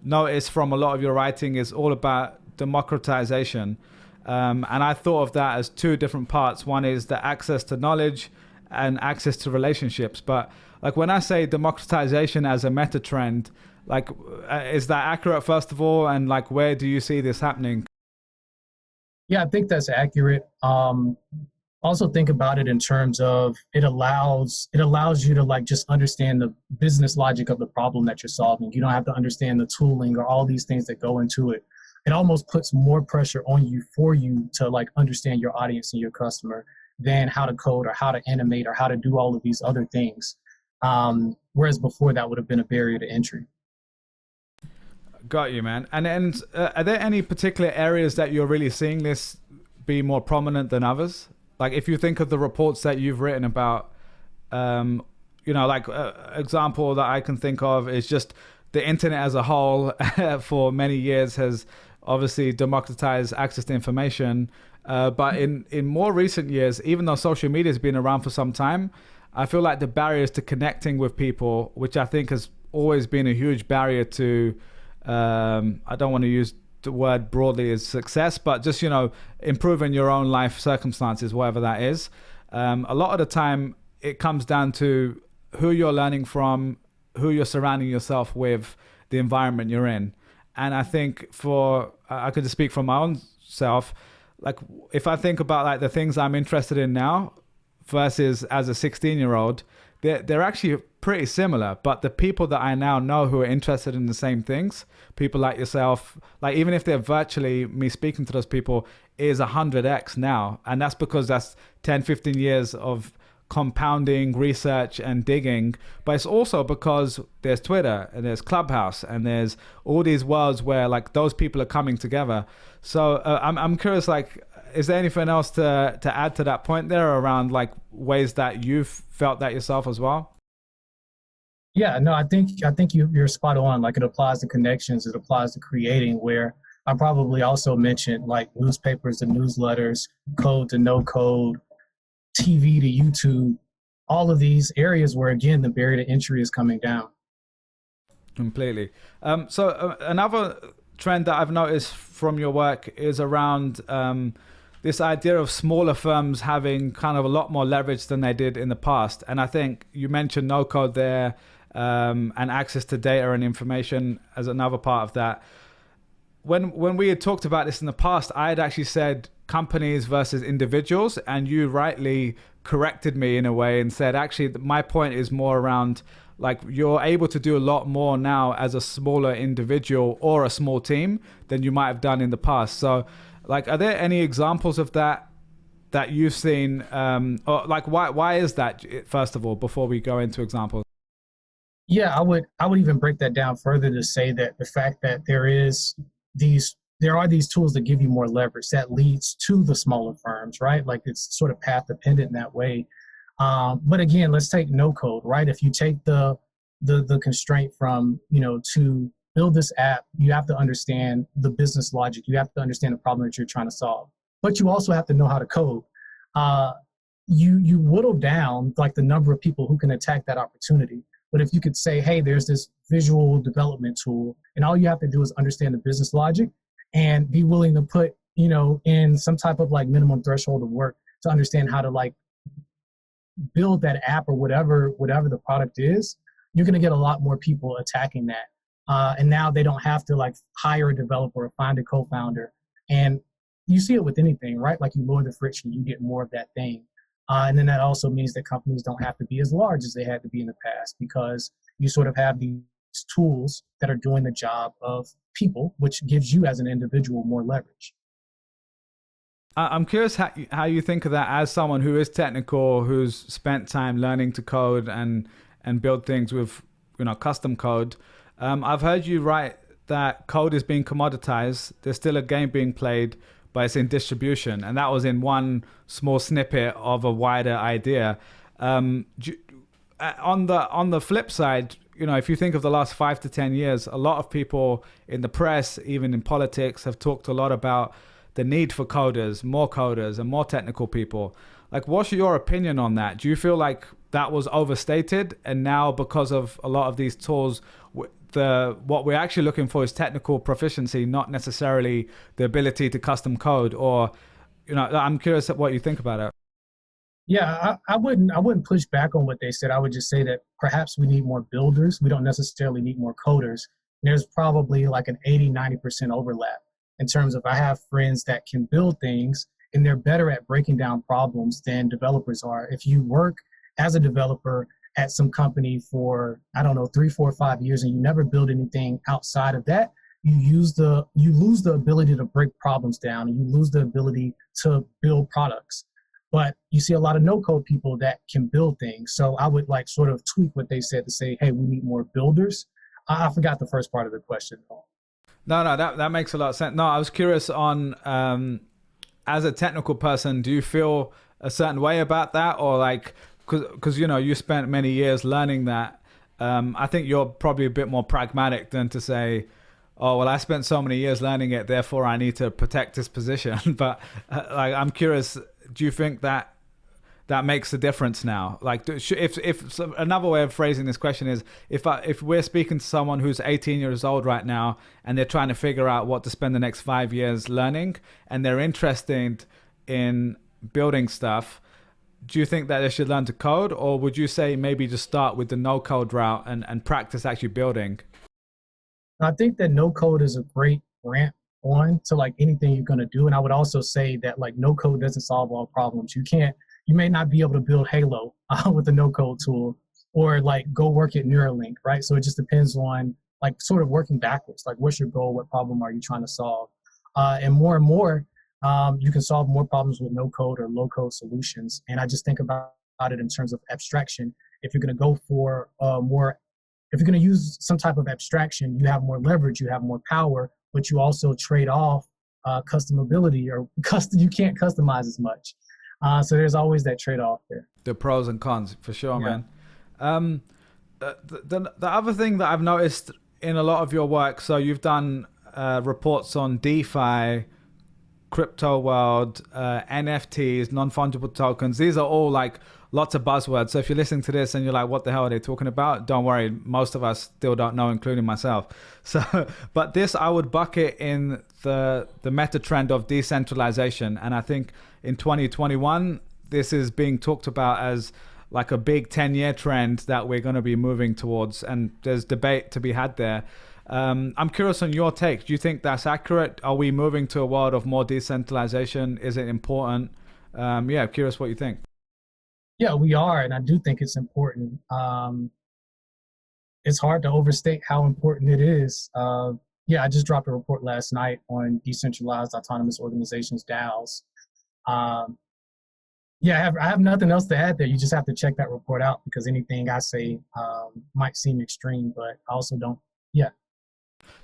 noticed from a lot of your writing is all about democratization. And I thought of that as two different parts. One is the access to knowledge and access to relationships. But like when I say democratization as a meta trend, like is that accurate first of all? And like where do you see this happening? Yeah, I think that's accurate. Also think about it in terms of it allows you to like just understand the business logic of the problem that you're solving. You don't have to understand the tooling or all these things that go into it. It almost puts more pressure on you for you to like understand your audience and your customer than how to code or how to animate or how to do all of these other things. Whereas before that would have been a barrier to entry. Got you, man. And are there any particular areas that you're really seeing this be more prominent than others? Like if you think of the reports that you've written about, like example that I can think of is just the internet as a whole for many years has obviously democratized access to information. But in more recent years, even though social media has been around for some time, I feel like the barriers to connecting with people, which I think has always been a huge barrier to, I don't want to use the word broadly as success, but just, improving your own life circumstances, whatever that is. A lot of the time it comes down to who you're learning from, who you're surrounding yourself with, the environment you're in. And I think I could just speak from my own self, like if I think about like the things I'm interested in now versus as a 16-year-old, they're actually pretty similar. But the people that I now know who are interested in the same things, people like yourself, like even if they're virtually me speaking to those people, is 100x now. And that's because that's 10, 15 years of compounding research and digging. But it's also because there's Twitter and there's Clubhouse and there's all these worlds where like those people are coming together. So I'm curious, like, is there anything else to add to that point there around like ways that you've felt that yourself as well? Yeah, no, I think you're spot on. Like it applies to connections, it applies to creating, where I probably also mentioned like newspapers to newsletters, code to no code, TV to YouTube, all of these areas where, again, the barrier to entry is coming down. Completely. Another trend that I've noticed from your work is around this idea of smaller firms having kind of a lot more leverage than they did in the past. And I think you mentioned no code there, and access to data and information as another part of that. When we had talked about this in the past, I had actually said companies versus individuals, and you rightly corrected me in a way and said, actually, my point is more around like you're able to do a lot more now as a smaller individual or a small team than you might have done in the past. So like, are there any examples of that you've seen? Or like, why is that, first of all, before we go into examples? Yeah, I would even break that down further to say that the fact that there are these tools that give you more leverage that leads to the smaller firms, right? Like it's sort of path dependent in that way. But again, let's take no code, right? If you take the constraint from, to build this app, you have to understand the business logic. You have to understand the problem that you're trying to solve, but you also have to know how to code. You whittle down like the number of people who can attack that opportunity. But if you could say, hey, there's this visual development tool, and all you have to do is understand the business logic and be willing to put, in some type of like minimum threshold of work to understand how to like build that app or whatever the product is, you're going to get a lot more people attacking that. And now they don't have to like hire a developer or find a co-founder. And you see it with anything, right? Like you lower the friction, you get more of that thing. And then that also means that companies don't have to be as large as they had to be in the past, because you sort of have these tools that are doing the job of people, which gives you as an individual more leverage. I'm curious how you think of that as someone who is technical, who's spent time learning to code and build things with custom code. I've heard you write that code is being commoditized. There's still a game being played, but it's in distribution, and that was in one small snippet of a wider idea. On the flip side, if you think of the last 5 to 10 years, a lot of people in the press, even in politics, have talked a lot about the need for coders, and more technical people. Like, what's your opinion on that? Do you feel like that was overstated, and now because of a lot of these tools, what we're actually looking for is technical proficiency, not necessarily the ability to custom code? Or, I'm curious what you think about it. Yeah, I wouldn't push back on what they said. I would just say that perhaps we need more builders. We don't necessarily need more coders. There's probably like an 80-90% overlap in terms of, I have friends that can build things and they're better at breaking down problems than developers are. If you work as a developer at some company for, 3, 4, 5 years, and you never build anything outside of that, you lose the ability to break problems down, and you lose the ability to build products. But you see a lot of no-code people that can build things. So I would like sort of tweak what they said to say, hey, we need more builders. I forgot the first part of the question. No, that makes a lot of sense. No, I was curious on, as a technical person, do you feel a certain way about that? Or like, because you spent many years learning that. I think you're probably a bit more pragmatic than to say, oh, well, I spent so many years learning it, therefore I need to protect this position. But like, I'm curious, do you think that makes a difference now? Like, if another way of phrasing this question is, if we're speaking to someone who's 18 years old right now and they're trying to figure out what to spend the next 5 years learning, and they're interested in building stuff, do you think that they should learn to code, or would you say maybe just start with the no code route and practice actually building? I think that no code is a great ramp on to like anything you're going to do. And I would also say that like no code doesn't solve all problems. You may not be able to build Halo with a no code tool, or like go work at Neuralink, right? So it just depends on like sort of working backwards. Like, what's your goal? What problem are you trying to solve? And more, you can solve more problems with no code or low code solutions. And I just think about it in terms of abstraction. If you're going to go for if you're going to use some type of abstraction, you have more leverage, you have more power, but you also trade off customability, or you can't customize as much. So there's always that trade-off there. The pros and cons, for sure, yeah. Man. The other thing that I've noticed in a lot of your work, so you've done reports on DeFi, crypto world, NFTs, non-fungible tokens. These are all like lots of buzzwords. So if you're listening to this and you're like, what the hell are they talking about? Don't worry. Most of us still don't know, including myself. So, but this I would bucket in the meta trend of decentralization. And I think in 2021, this is being talked about as like a big 10-year trend that we're going to be moving towards. And there's debate to be had there. I'm curious on your take. Do you think that's accurate? Are we moving to a world of more decentralization? Is it important? Curious what you think. Yeah, we are, and I do think it's important. It's hard to overstate how important it is. I just dropped a report last night on decentralized autonomous organizations, DAOs. I have nothing else to add there. You just have to check that report out because anything I say might seem extreme, but I also don't. Yeah.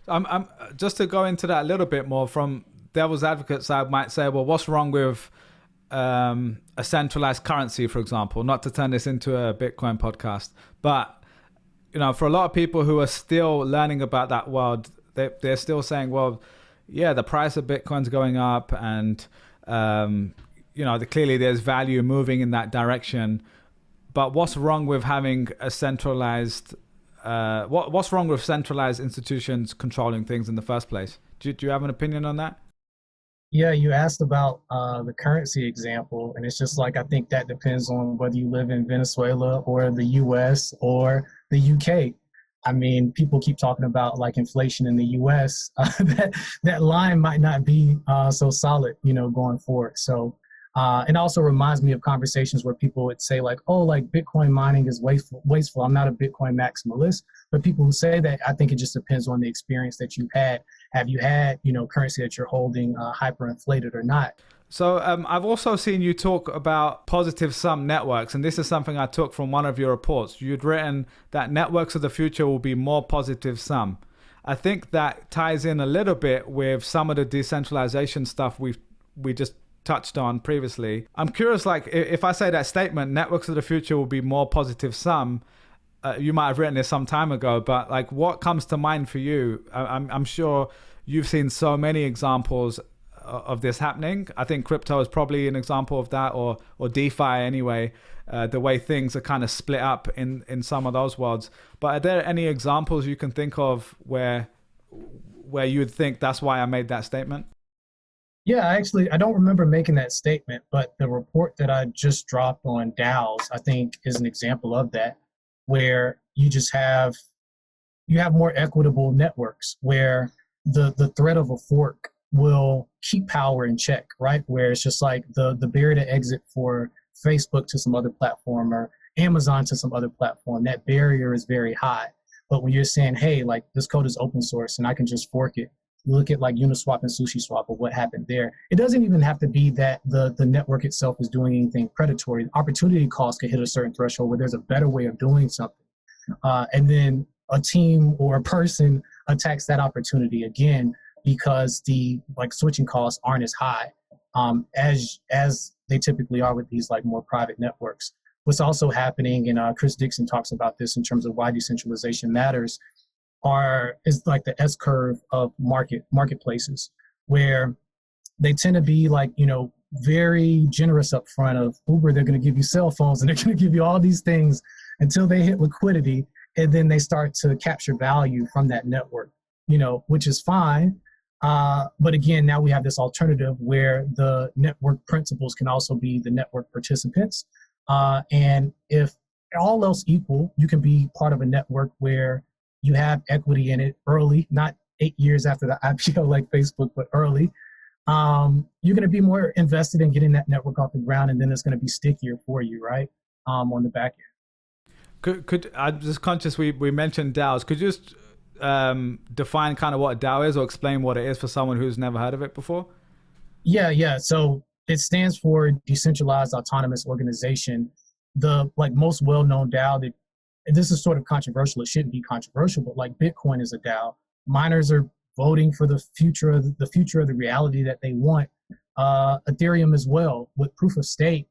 I'm just to go into that a little bit more from devil's advocate side, might say, well, what's wrong with a centralized currency, for example? Not to turn this into a Bitcoin podcast, but for a lot of people who are still learning about that world, they're still saying, well, yeah, the price of Bitcoin's going up, and clearly there's value moving in that direction. But what's wrong with having a centralized what's wrong with centralized institutions controlling things in the first place? Do you have an opinion on that? Yeah, you asked about the currency example, and it's just like, I think that depends on whether you live in Venezuela or the US or the UK. I mean, people keep talking about like inflation in the US. That line might not be so solid, going forward. So it also reminds me of conversations where people would say like, oh, like Bitcoin mining is wasteful. I'm not a Bitcoin maximalist, but people who say that, I think it just depends on the experience that you've had. Have you had, currency that you're holding hyperinflated or not? So I've also seen you talk about positive sum networks, and this is something I took from one of your reports. You'd written that networks of the future will be more positive sum. I think that ties in a little bit with some of the decentralization stuff we just touched on previously. I'm curious, like if I say that statement, networks of the future will be more positive sum, you might have written this some time ago, but like what comes to mind for you? I'm sure you've seen so many examples of this happening. I think crypto is probably an example of that, or DeFi anyway, the way things are kind of split up in some of those worlds. But are there any examples you can think of where you'd think that's why I made that statement? Yeah, actually, I don't remember making that statement, but the report that I just dropped on DAOs, I think, is an example of that, where you have more equitable networks where the threat of a fork will keep power in check, right? Where it's just like the barrier to exit for Facebook to some other platform or Amazon to some other platform, that barrier is very high. But when you're saying, hey, like this code is open source and I can just fork it, look at like Uniswap and SushiSwap or what happened there. It doesn't even have to be that the network itself is doing anything predatory. Opportunity cost can hit a certain threshold where there's a better way of doing something. And then a team or a person attacks that opportunity again because the like switching costs aren't as high as they typically are with these like more private networks. What's also happening, and Chris Dixon talks about this in terms of why decentralization matters, is like the S curve of marketplaces, where they tend to be like, very generous up front. Of Uber, they're going to give you cell phones and they're going to give you all these things until they hit liquidity, and then they start to capture value from that network, which is fine. But again, now we have this alternative where the network principals can also be the network participants. And if all else equal, you can be part of a network where you have equity in it early, not 8 years after the IPO like Facebook, but early. You're going to be more invested in getting that network off the ground, and then it's going to be stickier for you, right? On the back end. Could I'm just conscious we mentioned DAOs. Could you just define kind of what a DAO is, or explain what it is for someone who's never heard of it before? Yeah. So it stands for Decentralized Autonomous Organization. The like most well-known DAO that, this is sort of controversial. It shouldn't be controversial, but like Bitcoin is a DAO. Miners are voting for the future of the reality that they want. Ethereum as well, with proof of stake,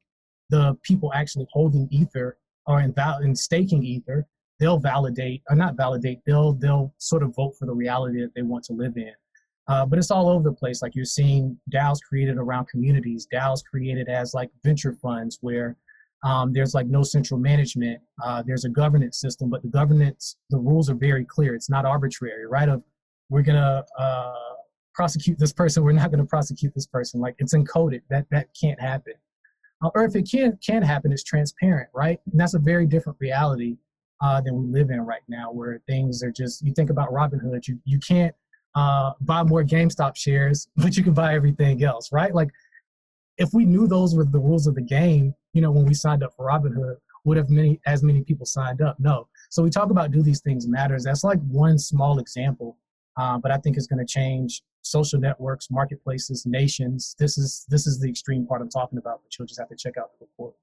the people actually holding Ether or in staking Ether, they'll validate or not validate. They'll sort of vote for the reality that they want to live in. But it's all over the place. Like you're seeing DAOs created around communities, DAOs created as like venture funds where there's like no central management. There's a governance system, but the rules are very clear. It's not arbitrary, right? Of we're gonna prosecute this person, we're not gonna prosecute this person. Like it's encoded. That can't happen. Or if it can happen, it's transparent, right? And that's a very different reality than we live in right now, where things are just. You think about Robinhood, you can't buy more GameStop shares, but you can buy everything else, right? Like if we knew those were the rules of the game, when we signed up for Robinhood, would have as many people signed up? No. So we talk about do these things matters. That's like one small example, but I think it's going to change social networks, marketplaces, nations. This is the extreme part I'm talking about, but you'll just have to check out the report.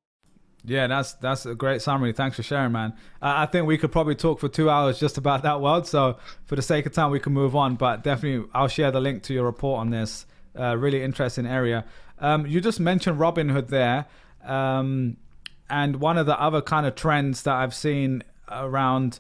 Yeah, that's a great summary. Thanks for sharing, man. I think we could probably talk for 2 hours just about that world. So for the sake of time, we can move on. But definitely, I'll share the link to your report on this. Really interesting area. You just mentioned Robinhood there. And one of the other kind of trends that I've seen around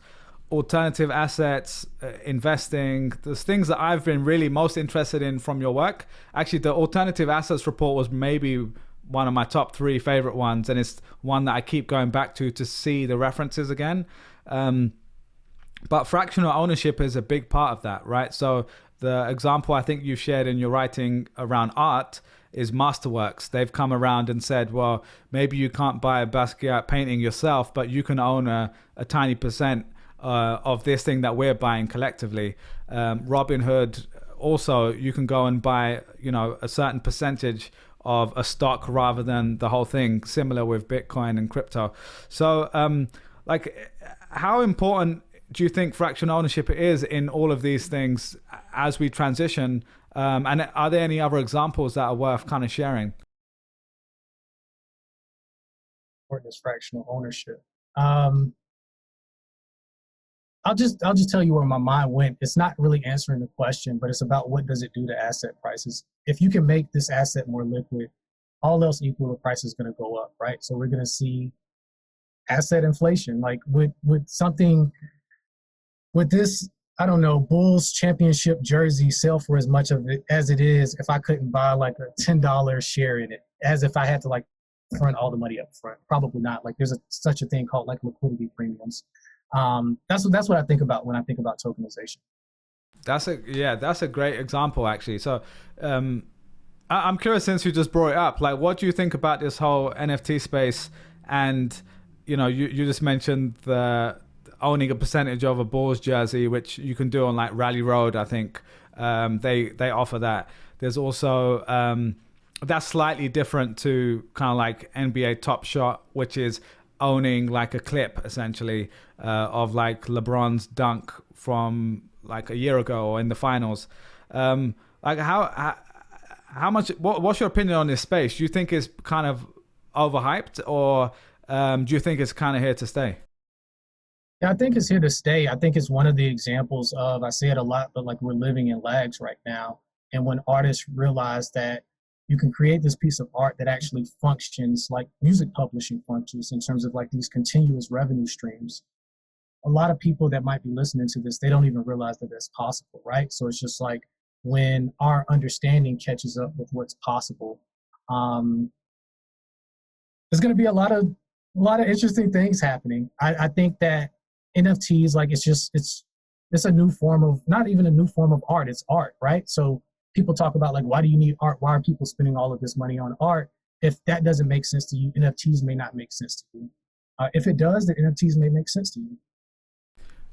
alternative assets, investing, there's things that I've been really most interested in from your work. Actually, the alternative assets report was maybe one of my top 3 favorite ones, and it's one that I keep going back to see the references again. But fractional ownership is a big part of that, right? So the example I think you shared in your writing around art is Masterworks. They've come around and said, well, maybe you can't buy a Basquiat painting yourself, but you can own a tiny percent of this thing that we're buying collectively. Robinhood, also, you can go and buy, a certain percentage of a stock rather than the whole thing, similar with Bitcoin and crypto. So, how important do you think fractional ownership is in all of these things as we transition? And are there any other examples that are worth kind of sharing? Important is fractional ownership. I'll just tell you where my mind went. It's not really answering the question, but it's about what does it do to asset prices. If you can make this asset more liquid, all else equal, the price is going to go up, right? So we're going to see asset inflation. Like with this, I don't know, Bulls championship jersey sell for as much of it as it is if I couldn't buy like a $10 share in it, as if I had to like front all the money up front. Probably not. Like there's such a thing called like liquidity premiums. That's what I think about when I think about tokenization. That's a great example actually. So I'm curious, since you just brought it up, like what do you think about this whole NFT space? And you just mentioned the owning a percentage of a Bulls jersey, which you can do on like Rally Road. I think they offer that. There's also that's slightly different to kind of like NBA Top Shot, which is owning like a clip essentially of like LeBron's dunk from like a year ago or in the finals. Like how much? What's your opinion on this space? Do you think it's kind of overhyped, or do you think it's kind of here to stay? Yeah, I think it's here to stay. I think it's one of the examples of, I say it a lot, but like we're living in lags right now. And when artists realize that you can create this piece of art that actually functions like music publishing functions in terms of like these continuous revenue streams, a lot of people that might be listening to this, they don't even realize that that's possible, right? So it's just like when our understanding catches up with what's possible, there's going to be a lot of interesting things happening. I think that NFTs, like it's a new form of, not even a new form of art, it's art, right? So people talk about like, why do you need art? Why are people spending all of this money on art? If that doesn't make sense to you, NFTs may not make sense to you. If it does, the NFTs may make sense to you.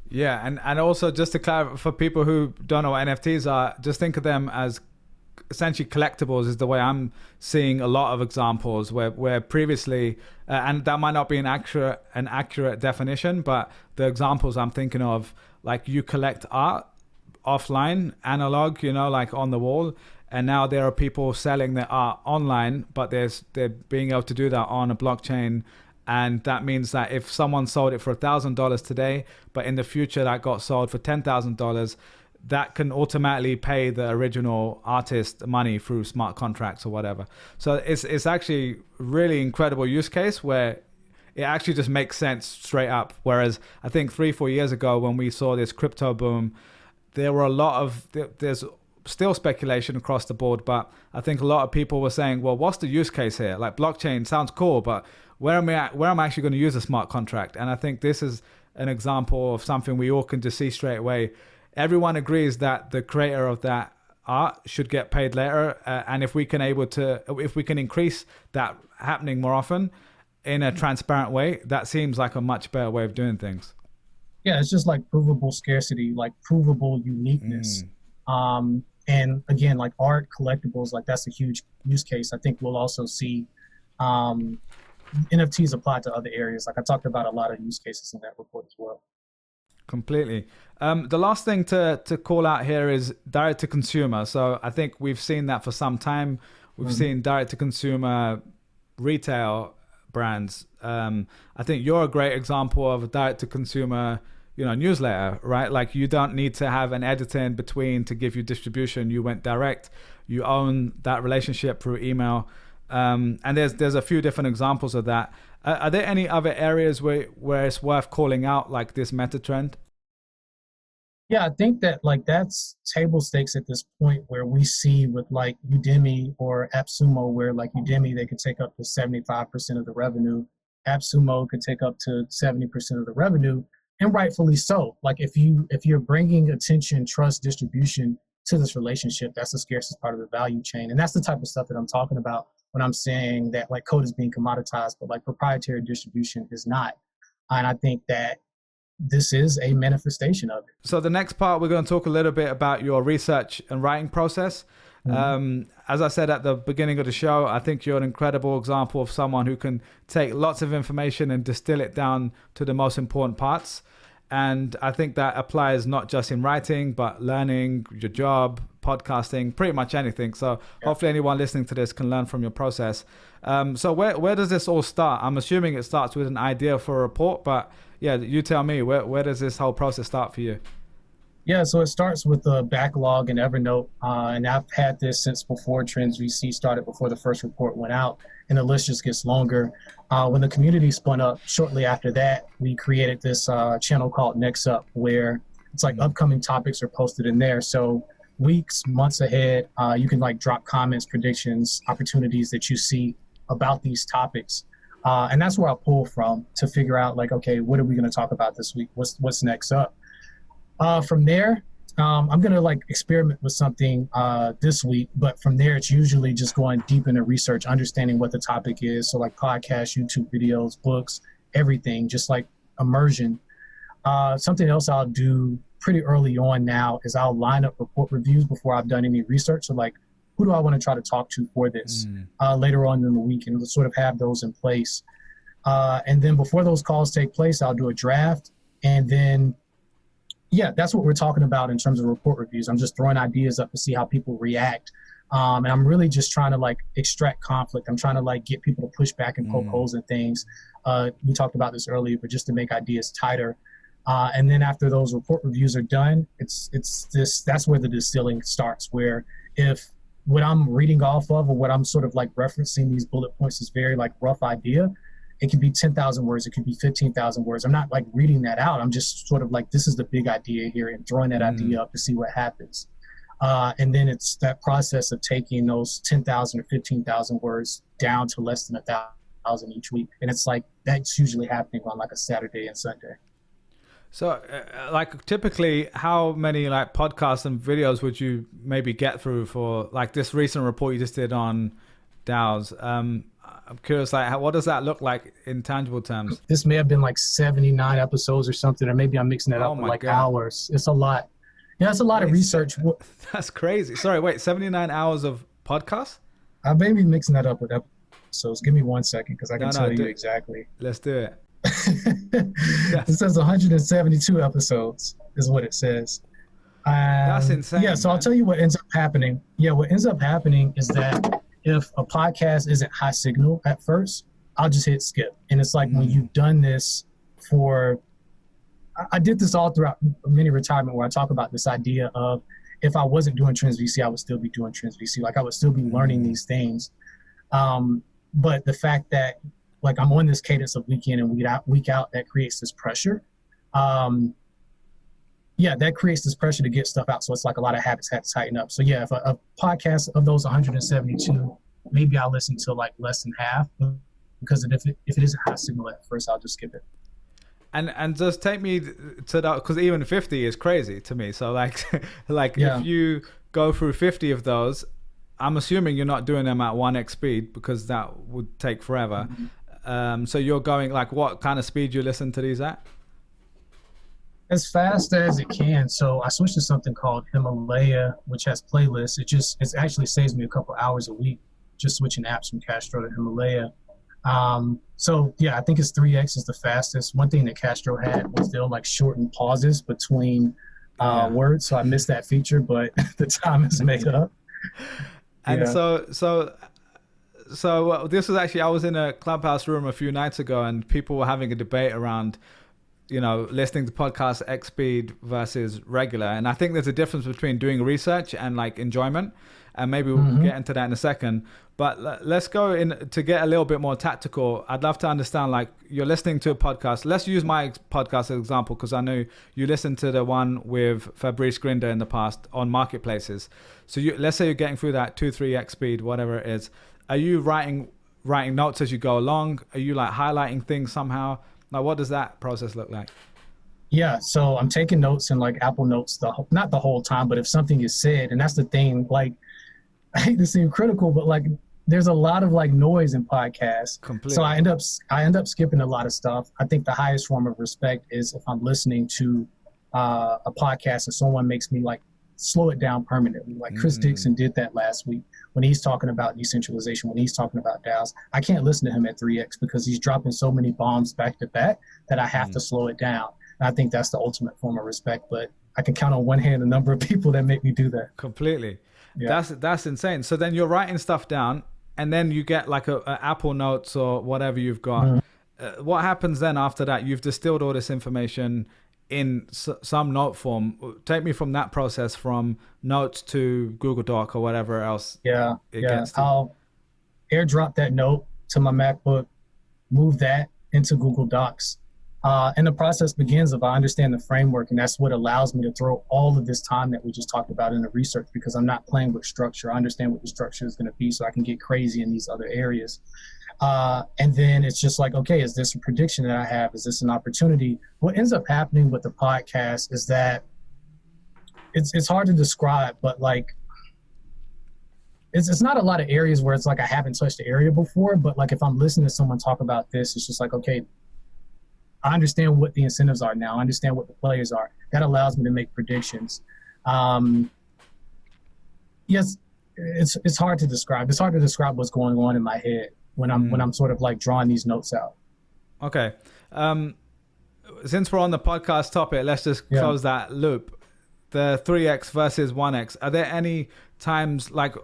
Yeah, and also just to clarify for people who don't know what NFTs are, just think of them as essentially collectibles is the way I'm seeing a lot of examples where previously, and that might not be an accurate definition, but the examples I'm thinking of, like you collect art offline, analog, like on the wall, and now there are people selling their art online, but they're being able to do that on a blockchain. And that means that if someone sold it for $1,000 today, but in the future that got sold for $10,000, that can automatically pay the original artist money through smart contracts or whatever. So it's actually really incredible use case where it actually just makes sense straight up. Whereas I think 3-4 years ago when we saw this crypto boom, there were there's still speculation across the board, but I think a lot of people were saying, well, what's the use case here? Like blockchain sounds cool, but where am I actually going to use a smart contract? And I think this is an example of something we all can just see straight away. Everyone agrees that the creator of that art should get paid later, and if we can increase that happening more often in a transparent way, that seems like a much better way of doing things. Yeah, it's just like provable scarcity, like provable uniqueness. And again, like art, collectibles, like that's a huge use case. I think we'll also see NFTs applied to other areas. Like I talked about a lot of use cases in that report as well. Completely. The last thing to call out here is direct to consumer. So I think we've seen that for some time. We've seen direct to consumer retail brands. I think you're a great example of a direct to consumer, newsletter, right? Like you don't need to have an editor in between to give you distribution. You went direct. You own that relationship through email. And there's a few different examples of that. Are there any other areas where it's worth calling out, like this meta trend? Yeah, I think that like that's table stakes at this point, where we see with like Udemy or AppSumo, where like Udemy, they could take up to 75% of the revenue. AppSumo could take up to 70% of the revenue, and rightfully so. Like if you're bringing attention, trust, distribution to this relationship, that's the scarcest part of the value chain. And that's the type of stuff that I'm talking about when I'm saying that like code is being commoditized, but like proprietary distribution is not. And I think that this is a manifestation of it. So the next part, we're going to talk a little bit about your research and writing process. As I said at the beginning of the show, I think you're an incredible example of someone who can take lots of information and distill it down to the most important parts. And I think that applies not just in writing, but learning, your job, podcasting, pretty much anything. So hopefully anyone listening to this can learn from your process. So where does this all start? I'm assuming it starts with an idea for a report, but yeah, you tell me, where does this whole process start for you? Yeah, so it starts with a backlog in Evernote, and I've had this since before Trends.vc started, before the first report went out, and the list just gets longer. When the community spun up, shortly after that, we created this channel called Next Up, where it's like upcoming topics are posted in there. So weeks, months ahead, you can like drop comments, predictions, opportunities that you see about these topics. And that's where I pull from to figure out like, okay, what are we going to talk about this week? What's next up? From there, I'm going to like experiment with something this week, but from there, it's usually just going deep into research, understanding what the topic is. So like podcasts, YouTube videos, books, everything, just like immersion. Something else I'll do pretty early on now is I'll line up report reviews before I've done any research. So like, who do I want to try to talk to for this later on in the week, and sort of have those in place. And then before those calls take place, I'll do a draft. And then, yeah, that's what we're talking about in terms of report reviews. I'm just throwing ideas up to see how people react. And I'm really just trying to like extract conflict. I'm trying to like get people to push back and poke holes in things. We talked about this earlier, but just to make ideas tighter. And then after those report reviews are done, that's where the distilling starts, where if what I'm reading off of or what I'm sort of like referencing these bullet points is very like rough idea, it could be 10,000 words, it could be 15,000 words. I'm not like reading that out. I'm just sort of like, this is the big idea here, and throwing that idea up to see what happens. And then it's that process of taking those 10,000 or 15,000 words down to less than 1,000 each week. And it's like, that's usually happening on like a Saturday and Sunday. So like typically how many like podcasts and videos would you maybe get through for like this recent report you just did on DAOs? I'm curious, like what does that look like in tangible terms? This may have been like 79 episodes or something, or maybe I'm mixing it up with like hours. It's a lot. Yeah, it's a lot of research. That's crazy. Sorry, wait, 79 hours of podcasts? I may be mixing that up with episodes. Give me 1 second because I can tell you exactly. Let's do it. It says 172 episodes is what it says. That's insane. Yeah, so man. I'll tell you what ends up happening. Yeah, what ends up happening is that if a podcast isn't high signal at first, I'll just hit skip. And it's like when you've done this for, I did this all throughout mini retirement, where I talk about this idea of if I wasn't doing Trends.vc, I would still be doing Trends.vc. Like I would still be learning these things. But the fact that like I'm on this cadence of week in and week out, that creates this pressure. yeah, that creates this pressure to get stuff out. So it's like a lot of habits have to tighten up. So yeah, if a podcast of those 172, maybe I'll listen to like less than half, because if it isn't high signal at first, I'll just skip it. And just take me to that, because even 50 is crazy to me. So like if you go through 50 of those, I'm assuming you're not doing them at 1x speed, because that would take forever. Mm-hmm. So you're going, like, what kind of speed you listen to these at? As fast as it can. So I switched to something called Himalaya, which has playlists. It actually saves me a couple hours a week just switching apps from Castro to Himalaya. So yeah, I think it's 3x is the fastest. One thing that Castro had was they'll like shorten pauses between words. So I missed that feature, but the time is made up. And so this was actually, I was in a Clubhouse room a few nights ago, and people were having a debate around, listening to podcasts X speed versus regular. And I think there's a difference between doing research and like enjoyment. And maybe we'll get into that in a second. But let's go in to get a little bit more tactical. I'd love to understand, like, you're listening to a podcast. Let's use my podcast as an example, because I know you listened to the one with Fabrice Grinder in the past on marketplaces. So let's say you're getting through that 2-3x speed, whatever it is. Are you writing notes as you go along? Are you like highlighting things somehow? Like, what does that process look like? Yeah, so I'm taking notes in like Apple Notes, not the whole time, but if something is said, and that's the thing, like, I hate to seem critical, but like there's a lot of like noise in podcasts. Completely. So I end up skipping a lot of stuff. I think the highest form of respect is if I'm listening to a podcast and someone makes me like slow it down permanently. Like Chris Dixon did that last week when he's talking about decentralization, when he's talking about DAOs. I can't listen to him at 3x because he's dropping so many bombs back to back that I have to slow it down. And I think that's the ultimate form of respect, but I can count on one hand the number of people that make me do that. Completely. Yeah. That's insane. So then you're writing stuff down, and then you get like a Apple Notes or whatever you've got. What happens then after that? You've distilled all this information in some note form. Take me from that process, from notes to Google Doc or whatever else. Gets to. I'll airdrop that note to my MacBook, move that into Google Docs. And the process begins if I understand the framework, and that's what allows me to throw all of this time that we just talked about in the research, because I'm not playing with structure. I understand what the structure is going to be, so I can get crazy in these other areas. And then it's just like, okay, is this a prediction that I have? Is this an opportunity? What ends up happening with the podcast is that it's hard to describe, but like it's not a lot of areas where it's like I haven't touched the area before, but like if I'm listening to someone talk about this, it's just like, okay, I understand what the incentives are now. I understand what the players are. That allows me to make predictions. Yes, it's hard to describe. It's hard to describe what's going on in my head when I'm sort of like drawing these notes out. Okay. Since we're on the podcast topic, let's just close that loop. The 3x versus 1x. Are there any times, like,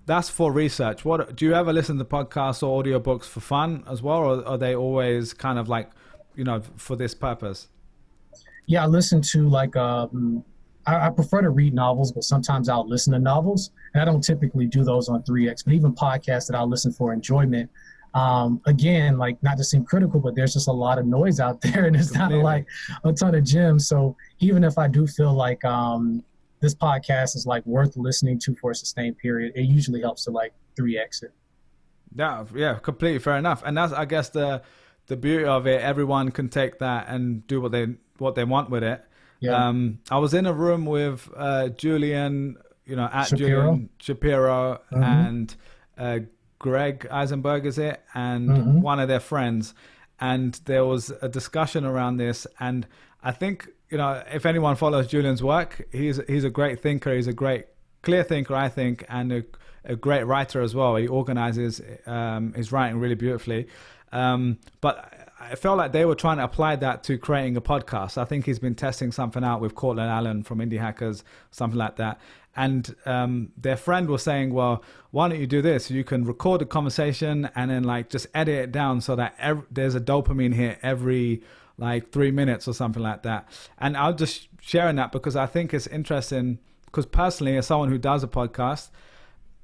that's for research? What do you ever listen to podcasts or audiobooks for fun as well, or are they always kind of like, for this purpose? Yeah, I listen to like, I prefer to read novels, but sometimes I'll listen to novels, and I don't typically do those on 3x, but even podcasts that I'll listen for enjoyment. Again, like, not to seem critical, but there's just a lot of noise out there, and it's not like a ton of gems. So even if I do feel like this podcast is like worth listening to for a sustained period, it usually helps to like 3x it. Yeah, completely fair enough. And that's, I guess, the beauty of it. Everyone can take that and do what they want with it. Yeah. I was in a room with Julian, at Julian Shapiro and Greg Eisenberg, is it? And one of their friends. And there was a discussion around this. And I think, if anyone follows Julian's work, he's a great thinker. He's a great, clear thinker, I think, and a great writer as well. He organizes his writing really beautifully. But I felt like they were trying to apply that to creating a podcast. I think he's been testing something out with Cortland Allen from Indie Hackers, something like that. And their friend was saying, well, why don't you do this? You can record a conversation and then like just edit it down so that there's a dopamine hit every like 3 minutes or something like that. And I'll just sharing that because I think it's interesting, because personally, as someone who does a podcast,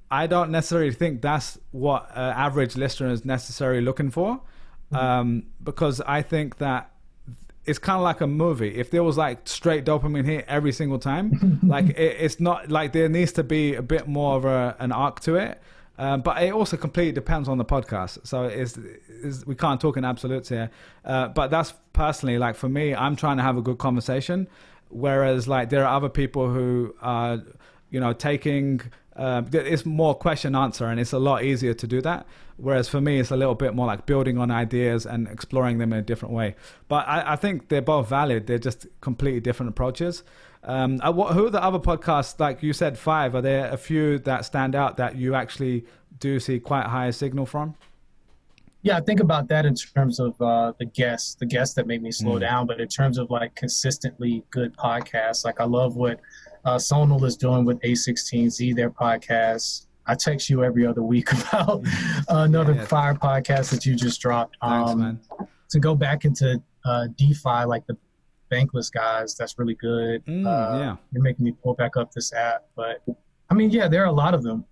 I don't necessarily think that's what an average listener is necessarily looking for, because I think that it's kind of like a movie. If there was like straight dopamine hit every single time, like it's not like, there needs to be a bit more of an arc to it. But it also completely depends on the podcast. So we can't talk in absolutes here. But that's personally, like for me, I'm trying to have a good conversation. Whereas like there are other people who are, taking, it's more question answer, and it's a lot easier to do that. Whereas for me, it's a little bit more like building on ideas and exploring them in a different way. But I think they're both valid. They're just completely different approaches. Who are the other podcasts? Like you said, 5. Are there a few that stand out that you actually do see quite high signal from? Yeah, I think about that in terms of the guests that make me slow down. But in terms of like consistently good podcasts, like I love what Sonal is doing with A16Z, their podcast. I text you every other week about another fire podcast that you just dropped. Thanks, man. To go back into DeFi, like the Bankless guys, that's really good. You're making me pull back up this app. But I mean, yeah, there are a lot of them.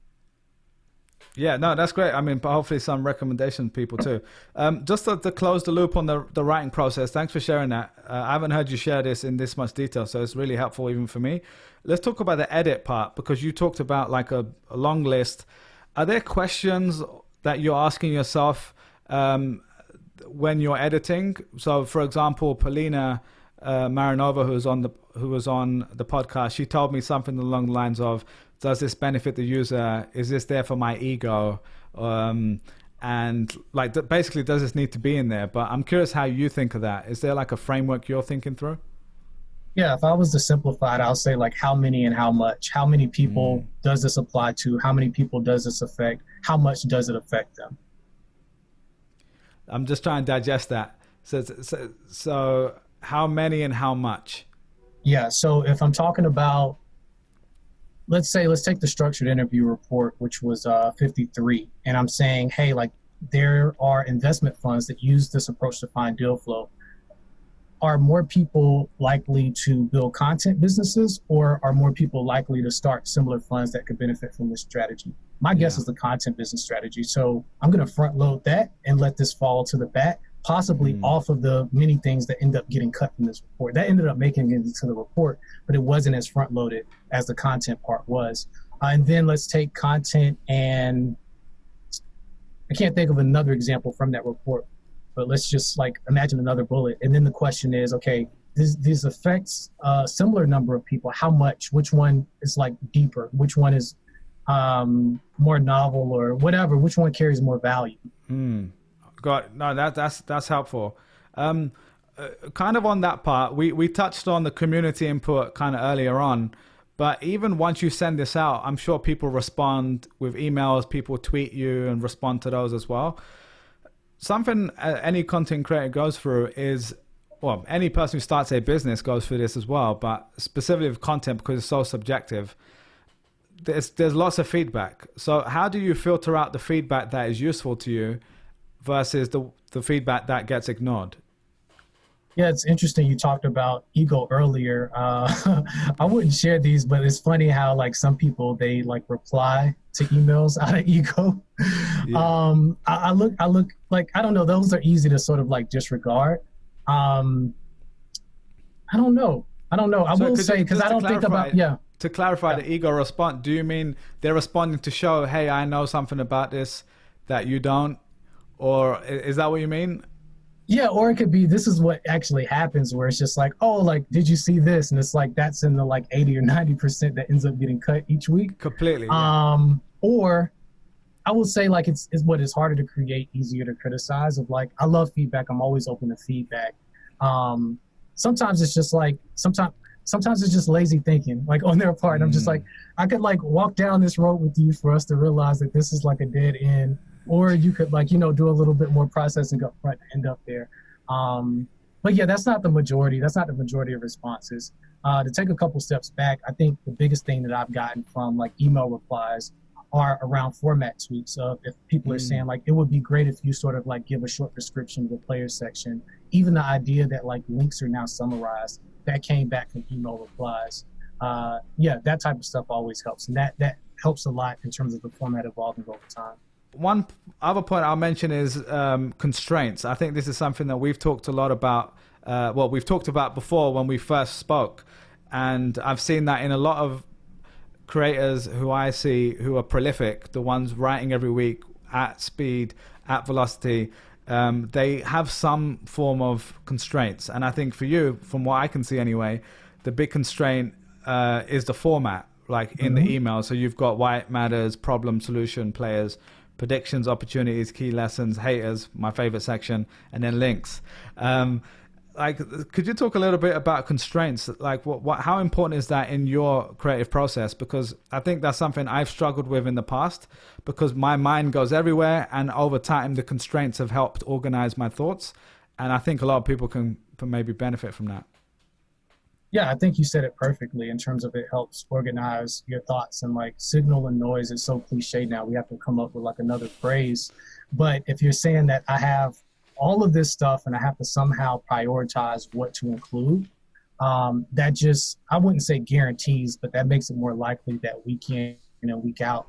Yeah, no, that's great. I mean, hopefully some recommendation people too. Just to close the loop on the writing process, thanks for sharing that. I haven't heard you share this in this much detail, so it's really helpful even for me. Let's talk about the edit part, because you talked about like a long list. Are there questions that you're asking yourself when you're editing? So, for example, Polina Marinova, who was on the podcast, she told me something along the lines of, does this benefit the user? Is this there for my ego? And like basically, does this need to be in there? But I'm curious how you think of that. Is there like a framework you're thinking through? Yeah, if I was to simplify it, I'll say like how many and how much. How many people does this apply to? How many people does this affect? How much does it affect them? I'm just trying to digest that. So how many and how much? Yeah, so if I'm talking about, let's take the structured interview report, which was 53. And I'm saying, hey, like there are investment funds that use this approach to find deal flow. Are more people likely to build content businesses, or are more people likely to start similar funds that could benefit from this strategy? My guess is the content business strategy. So I'm going to front load that and let this fall to the back, possibly off of the many things that end up getting cut from this report. That ended up making it into the report, but it wasn't as front loaded as the content part was. And then let's take content, and I can't think of another example from that report, but let's just like imagine another bullet. And then the question is, okay, this affects a similar number of people. How much? Which one is like deeper? Which one is more novel or whatever? Which one carries more value? Got it. No, that's helpful. Kind of on that part, we touched on the community input kind of earlier on, but even once you send this out, I'm sure people respond with emails, people tweet you and respond to those as well. Something any content creator goes through is, well, any person who starts a business goes through this as well, but specifically with content, because it's so subjective, there's lots of feedback. So how do you filter out the feedback that is useful to you versus the feedback that gets ignored? Yeah, it's interesting. You talked about ego earlier. I wouldn't share these, but it's funny how like some people, they like reply to emails out of ego. Yeah. I look like, I don't know, those are easy to sort of like disregard. I don't know. I will say, because I don't think about, To clarify the ego response, do you mean they're responding to show, hey, I know something about this that you don't? Or is that what you mean? Yeah, or it could be, this is what actually happens, where it's just like, oh, like, did you see this? And it's like, that's in the like 80 or 90% that ends up getting cut each week. Completely. Or I will say like, it's what is harder to create, easier to criticize. Of like, I love feedback. I'm always open to feedback. Sometimes it's just like, sometimes it's just lazy thinking, like on their part. I'm just like, I could like walk down this road with you for us to realize that this is like a dead end. Or you could like, do a little bit more processing up front to end up there. But yeah, that's not the majority. That's not the majority of responses. To take a couple steps back, I think the biggest thing that I've gotten from like email replies are around format tweaks. Of if people are saying like, it would be great if you sort of like give a short description of the player section. Even the idea that like links are now summarized, that came back from email replies. Yeah, that type of stuff always helps. And that helps a lot in terms of the format evolving over time. One other point I'll mention is constraints. I think this is something that we've talked a lot about well, we've talked about before when we first spoke. And I've seen that in a lot of creators who I see who are prolific, the ones writing every week at speed, at velocity, they have some form of constraints. And I think for you, from what I can see anyway, the big constraint is the format, like in the email. So you've got why it matters, problem, solution, players, predictions, opportunities, key lessons, haters, my favorite section, and then links. Like, could you talk a little bit about constraints? Like, how important is that in your creative process? Because I think that's something I've struggled with in the past, because my mind goes everywhere, and over time, the constraints have helped organize my thoughts. And I think a lot of people can maybe benefit from that. Yeah, I think you said it perfectly in terms of it helps organize your thoughts, and like signal and noise is so cliche now. We have to come up with like another phrase. But if you're saying that I have all of this stuff and I have to somehow prioritize what to include, that just, I wouldn't say guarantees, but that makes it more likely that week in and week out.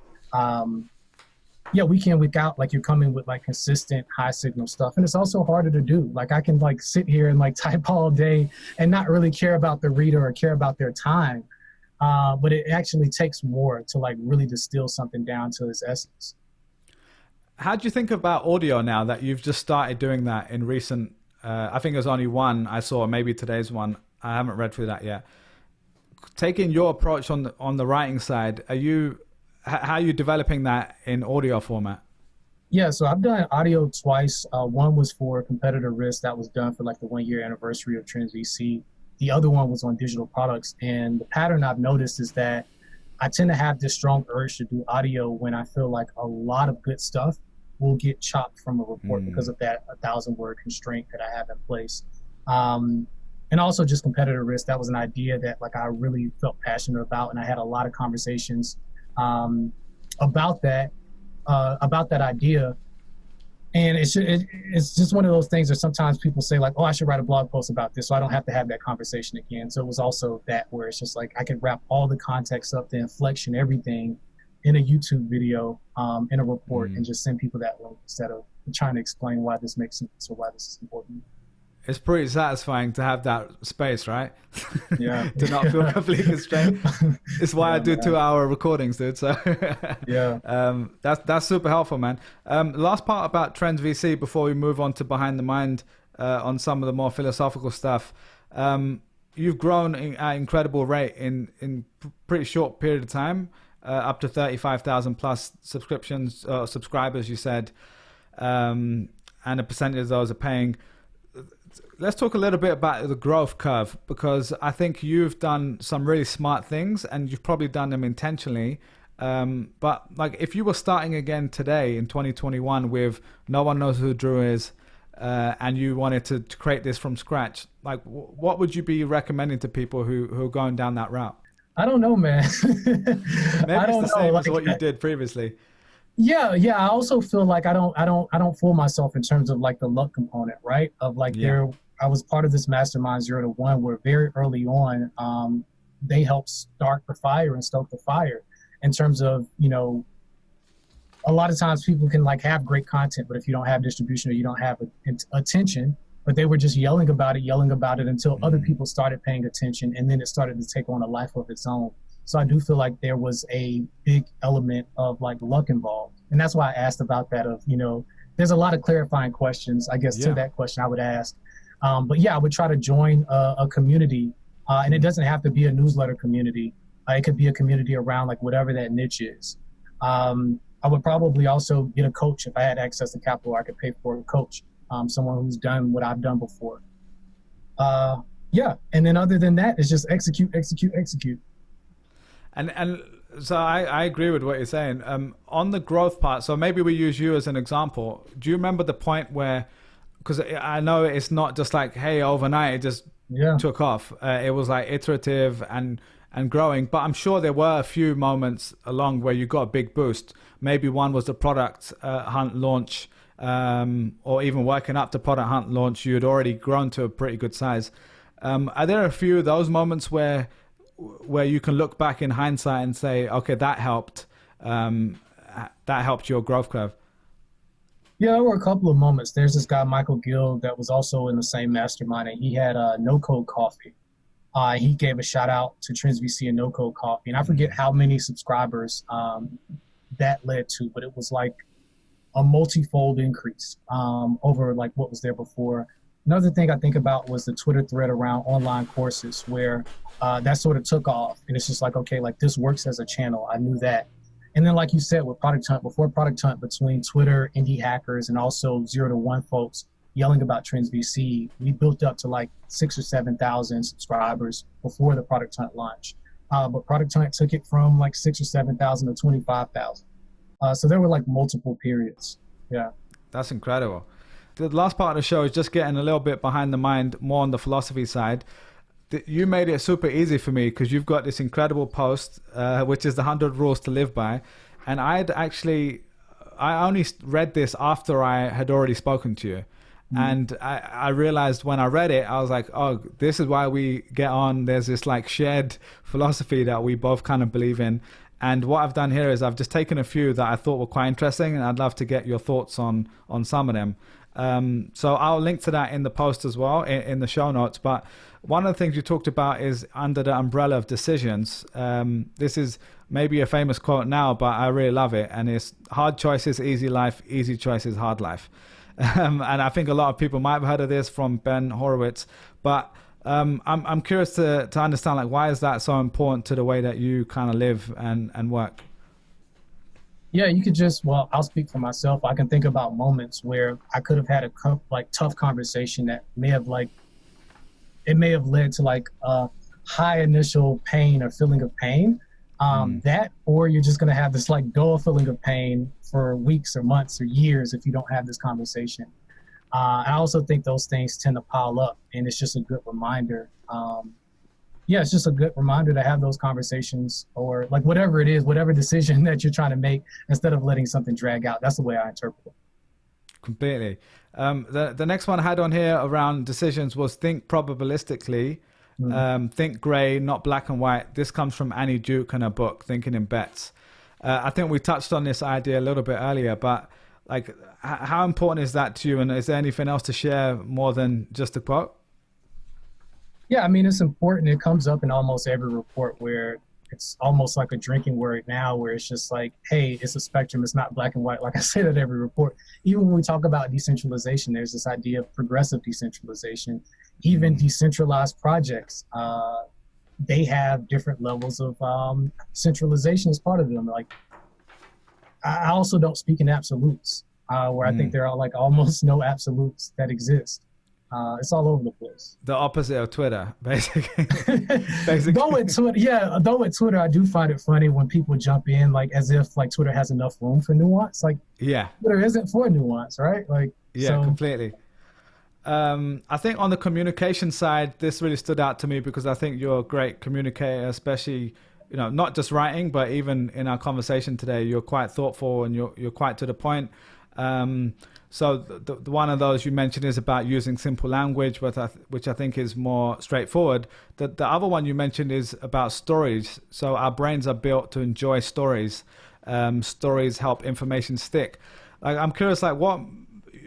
Week in, week out, like you're coming with like consistent high signal stuff. And it's also harder to do. Like I can like sit here and like type all day and not really care about the reader or care about their time. But it actually takes more to like really distill something down to its essence. How do you think about audio now that you've just started doing that in recent, I think there's only one I saw, maybe today's one. I haven't read through that yet. Taking your approach on the writing side, how are you developing that in audio format? Yeah, so I've done audio twice. One was for Competitor Risk that was done for like the 1-year anniversary of Trends.vc. The other one was on digital products. And the pattern I've noticed is that I tend to have this strong urge to do audio when I feel like a lot of good stuff will get chopped from a report because of that 1,000-word constraint that I have in place. And also just Competitor Risk. That was an idea that like I really felt passionate about, and I had a lot of conversations about that idea. And it's just one of those things that sometimes people say like, oh, I should write a blog post about this so I don't have to have that conversation again. So it was also that where it's just like I could wrap all the context up, the inflection, everything in a YouTube video, in a report, and just send people that link instead of trying to explain why this makes sense or why this is important. It's pretty satisfying to have that space, right? Yeah. To not feel completely constrained. It's why I do 2-hour recordings, dude. So yeah, that's super helpful, man. Last part about Trends.vc before we move on to Behind the Mind on some of the more philosophical stuff. You've grown at an incredible rate in pretty short period of time, up to 35,000 plus subscribers, you said, and a percentage of those are paying. Let's talk a little bit about the growth curve, because I think you've done some really smart things and you've probably done them intentionally. But like if you were starting again today in 2021 with no one knows who Dru is, and you wanted to create this from scratch, like what would you be recommending to people who are going down that route? I don't know, man. Maybe it's the same as what you did previously. Yeah. I also feel like I don't fool myself in terms of like the luck component, right? Of like I was part of this mastermind 0 to 1 where very early on, they helped start the fire and stoke the fire in terms of, a lot of times people can like have great content, but if you don't have distribution or you don't have attention, but they were just yelling about it until other people started paying attention, and then it started to take on a life of its own. So I do feel like there was a big element of like luck involved. And that's why I asked about that of, there's a lot of clarifying questions, I guess, to that question I would ask. But yeah, I would try to join a community, and it doesn't have to be a newsletter community. It could be a community around like whatever that niche is. I would probably also get a coach if I had access to capital. I could pay for a coach, someone who's done what I've done before. And then other than that, it's just execute. And so I agree with what you're saying. On the growth part, so maybe we use you as an example. Do you remember the point where, because I know it's not just like, hey, overnight it just took off. It was like iterative and growing. But I'm sure there were a few moments along where you got a big boost. Maybe one was the product hunt launch, or even working up to product hunt launch. You had already grown to a pretty good size. Are there a few of those moments where you can look back in hindsight and say, okay, that helped your growth curve? Yeah, there were a couple of moments. There's this guy, Michael Gill, that was also in the same mastermind, and he had no code coffee. He gave a shout out to Trends.vc and no code coffee. And I forget how many subscribers that led to, but it was like a multi-fold increase over like what was there before. Another thing I think about was the Twitter thread around online courses where that sort of took off. And it's just like, okay, like this works as a channel. I knew that. And then like you said, with Product Hunt, before Product Hunt, between Twitter, indie hackers, and also 0 to 1 folks yelling about Trends VC, we built up to like 6,000 or 7,000 subscribers before the Product Hunt launch. But Product Hunt took it from like 6,000 or 7,000 to 25,000. So there were like multiple periods. Yeah. That's incredible. The last part of the show is just getting a little bit behind the mind, more on the philosophy side. You made it super easy for me because you've got this incredible post, which is the 100 rules to live by. And I only read this after I had already spoken to you. And I realized when I read it, I was like, oh, this is why we get on. There's this like shared philosophy that we both kind of believe in. And what I've done here is I've just taken a few that I thought were quite interesting, and I'd love to get your thoughts on some of them. So I'll link to that in the post as well, in the show notes. But one of the things you talked about is under the umbrella of decisions. This is maybe a famous quote now, but I really love it. And it's hard choices, easy life, easy choices, hard life. And I think a lot of people might have heard of this from Ben Horowitz, but I'm curious to understand, like, why is that so important to the way that you kind of live and work? Yeah, you could just, well, I'll speak for myself. I can think about moments where I could have had a tough conversation that may have led to like a high initial pain or feeling of pain. That, or you're just going to have this like dull feeling of pain for weeks or months or years if you don't have this conversation. I also think those things tend to pile up, and it's just a good reminder. It's just a good reminder to have those conversations, or like whatever it is, whatever decision that you're trying to make, instead of letting something drag out. That's the way I interpret it. Completely. The next one I had on here around decisions was think probabilistically. Think gray, not black and white. This comes from Annie Duke in her book, Thinking in Bets. I think we touched on this idea a little bit earlier, but like, how important is that to you? And is there anything else to share more than just a quote? Yeah, I mean, it's important. It comes up in almost every report where it's almost like a drinking word now, where it's just like, hey, it's a spectrum. It's not black and white. Like I say that every report. Even when we talk about decentralization, there's this idea of progressive decentralization. Even decentralized projects, they have different levels of centralization as part of them. Like, I also don't speak in absolutes, where I think there are like almost no absolutes that exist. It's all over the place. The opposite of Twitter, basically. Though with Twitter, I do find it funny when people jump in like as if like Twitter has enough room for nuance. Like, Twitter isn't for nuance, right? Like, completely. I think on the communication side, this really stood out to me because I think you're a great communicator, especially, not just writing, but even in our conversation today, you're quite thoughtful and you're quite to the point. So the one of those you mentioned is about using simple language, which I think is more straightforward. The other one you mentioned is about stories. So our brains are built to enjoy stories. Stories help information stick. Like, I'm curious, like,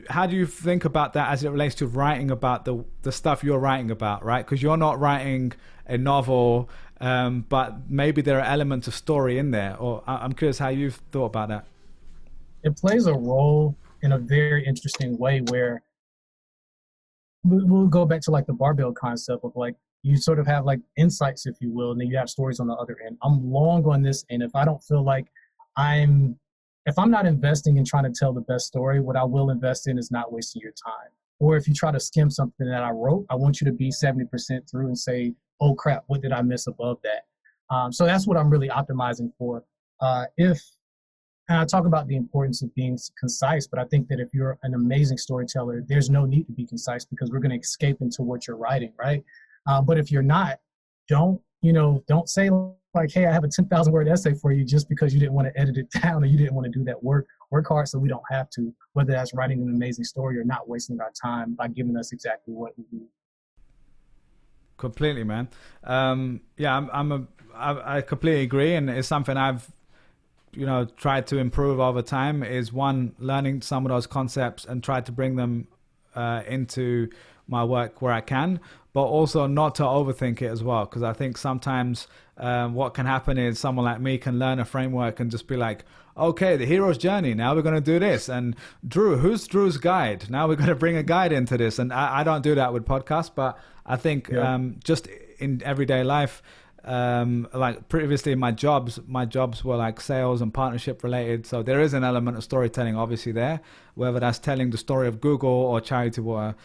how do you think about that as it relates to writing about the stuff you're writing about, right? Because you're not writing a novel, but maybe there are elements of story in there. Or I'm curious how you've thought about that. It plays a role in a very interesting way where we'll go back to like the barbell concept of like, you sort of have like insights, if you will, and then you have stories on the other end. I'm long on this end. If I don't feel like if I'm not investing in trying to tell the best story, what I will invest in is not wasting your time. Or if you try to skim something that I wrote, I want you to be 70% through and say, oh crap, what did I miss above that? So that's what I'm really optimizing for. And I talk about the importance of being concise, but I think that if you're an amazing storyteller, there's no need to be concise because we're going to escape into what you're writing, right? But if you're not, don't say like, hey, I have a 10,000 word essay for you just because you didn't want to edit it down or you didn't want to do that work. Work hard so we don't have to, whether that's writing an amazing story or not wasting our time by giving us exactly what we need. Completely, man. I completely agree. And it's something I've tried to improve over time is, one, learning some of those concepts and try to bring them into my work where I can, but also not to overthink it as well. Because I think sometimes what can happen is someone like me can learn a framework and just be like, okay, the hero's journey, now we're going to do this. And Dru, who's Dru's guide? Now we're going to bring a guide into this. And I don't do that with podcasts, but I think just in everyday life, like previously my jobs were like sales and partnership related. So there is an element of storytelling obviously there, whether that's telling the story of Google or charity water.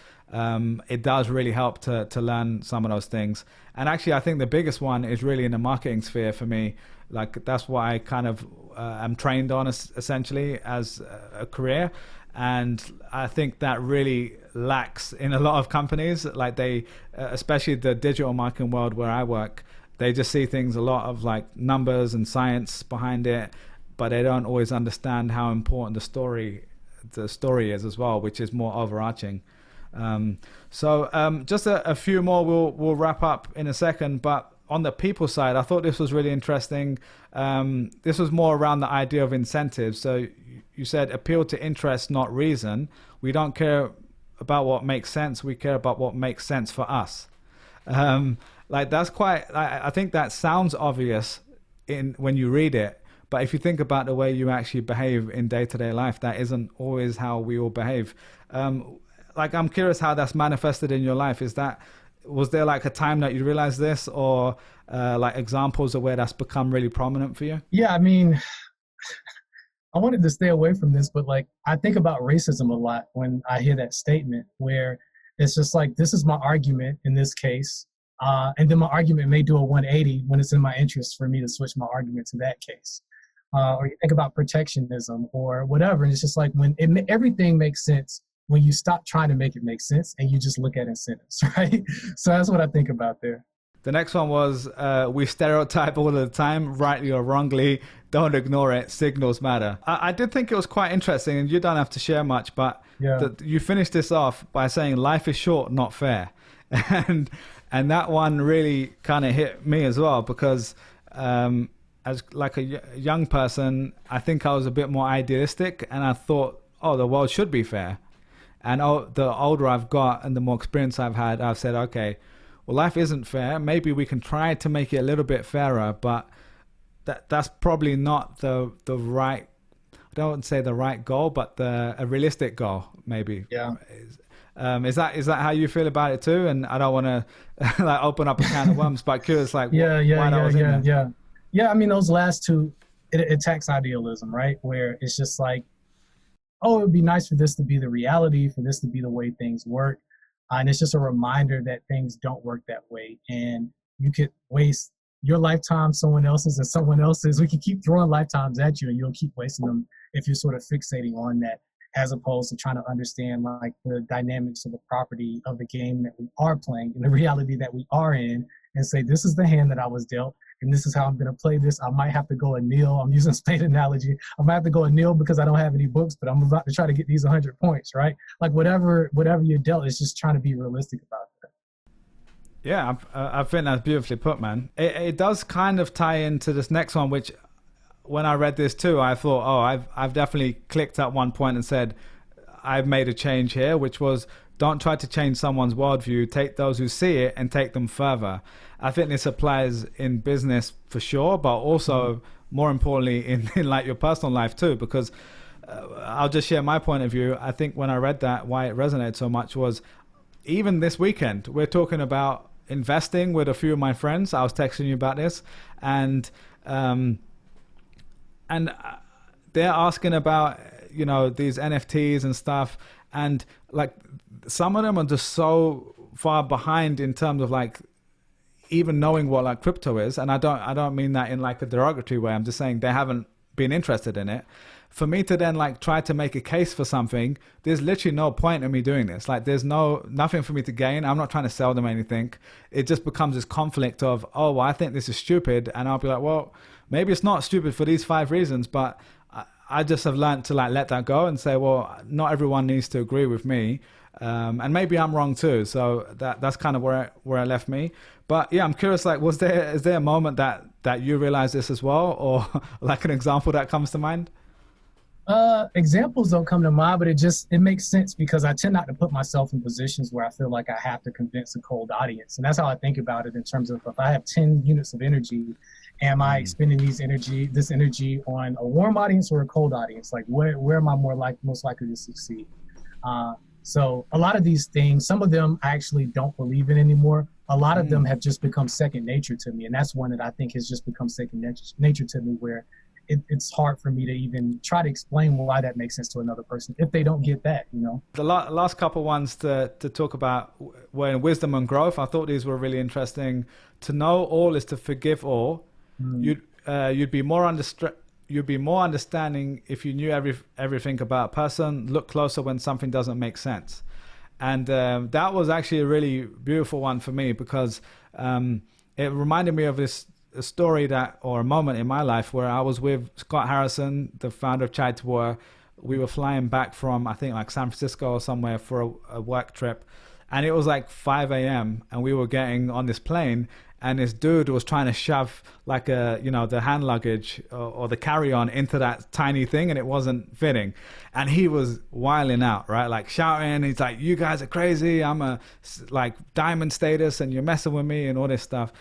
It does really help to learn some of those things. And actually, I think the biggest one is really in the marketing sphere for me. Like that's what I kind of am trained on essentially as a career. And I think that really lacks in a lot of companies. Like they, especially the digital marketing world where I work, they just see things a lot of like numbers and science behind it, but they don't always understand how important the story is as well, which is more overarching. So just a few more, we'll wrap up in a second, but on the people side, I thought this was really interesting. This was more around the idea of incentives. So you said appeal to interest, not reason. We don't care about what makes sense. We care about what makes sense for us. Like that's quite, I think that sounds obvious when you read it, but if you think about the way you actually behave in day-to-day life, that isn't always how we all behave. Like I'm curious how that's manifested in your life. Was there like a time that you realized this, or like examples of where that's become really prominent for you? Yeah, I mean, I wanted to stay away from this, but like I think about racism a lot when I hear that statement, where it's just like, this is my argument in this case. And then my argument may do a 180 when it's in my interest for me to switch my argument to that case. Or you think about protectionism or whatever. And it's just like when everything makes sense when you stop trying to make it make sense and you just look at incentives, right? So that's what I think about there. The next one was, we stereotype all the time, rightly or wrongly. Don't ignore it. Signals matter. I did think it was quite interesting, and you don't have to share much, but you finished this off by saying life is short, not fair. And that one really kind of hit me as well, because as like a young person, I think I was a bit more idealistic, and I thought, oh, the world should be fair. And the older I've got and the more experience I've had, I've said, okay, well, life isn't fair. Maybe we can try to make it a little bit fairer, but that's probably not the right, I don't want to say the right goal, but a realistic goal, maybe. Yeah. Is that how you feel about it too? And I don't want to like open up a can of worms, but curious, like yeah. I mean, those last two, it attacks idealism, right? Where it's just like, oh, it would be nice for this to be the reality, for this to be the way things work. And it's just a reminder that things don't work that way. And you could waste your lifetime, someone else's, and someone else's. We can keep throwing lifetimes at you and you'll keep wasting them if you're sort of fixating on that, as opposed to trying to understand like the dynamics of the property of the game that we are playing and the reality that we are in, and say, this is the hand that I was dealt, and this is how I'm going to play this. I might have to go a nil. I'm using a spade analogy. I might have to go a nil because I don't have any books, but I'm about to try to get these 100 points, right? Like whatever you're dealt, it's just trying to be realistic about that. Yeah, I think that's beautifully put, man. It does kind of tie into this next one, which when I read this too, I thought, oh, I've definitely clicked at one point and said, I've made a change here, which was, don't try to change someone's worldview. Take those who see it and take them further. I think this applies in business for sure, but also more importantly in like your personal life too, because I'll just share my point of view. I think when I read that, why it resonated so much was, even this weekend, we're talking about investing with a few of my friends. I was texting you about this, and they're asking about, these NFTs and stuff. And like some of them are just so far behind in terms of like even knowing what like crypto is. And I don't mean that in like a derogatory way. I'm just saying they haven't been interested in it. For me to then like try to make a case for something, there's literally no point in me doing this. Like there's nothing for me to gain. I'm not trying to sell them anything. It just becomes this conflict of, oh, well, I think this is stupid. And I'll be like, well, maybe it's not stupid for these 5 reasons, but I just have learned to like let that go and say, well, not everyone needs to agree with me. And maybe I'm wrong too. So that's kind of where I left me. But yeah, I'm curious, like, is there a moment that you realized this as well, or like an example that comes to mind? Examples don't come to mind, but it makes sense because I tend not to put myself in positions where I feel like I have to convince a cold audience. And that's how I think about it in terms of, if I have 10 units of energy, am I expending this energy on a warm audience or a cold audience? Like where am I most likely to succeed? So a lot of these things, some of them I actually don't believe in anymore. A lot of them have just become second nature to me. And that's one that I think has just become second nature to me, where it's hard for me to even try to explain why that makes sense to another person if they don't get that, you know. The last couple ones to talk about were in wisdom and growth. I thought these were really interesting. To know all is to forgive all. You'd be more understanding if you knew everything about a person. Look closer when something doesn't make sense. And that was actually a really beautiful one for me, because it reminded me of a story or a moment in my life where I was with Scott Harrison, the founder of Chai Tour. We were flying back from, I think, like San Francisco or somewhere for a work trip. And it was like 5 a.m. and we were getting on this plane, and this dude was trying to shove like the hand luggage or the carry-on into that tiny thing, and it wasn't fitting. And he was wilding out, right? Like shouting. He's like, "You guys are crazy. I'm a like diamond status and you're messing with me," and all this stuff.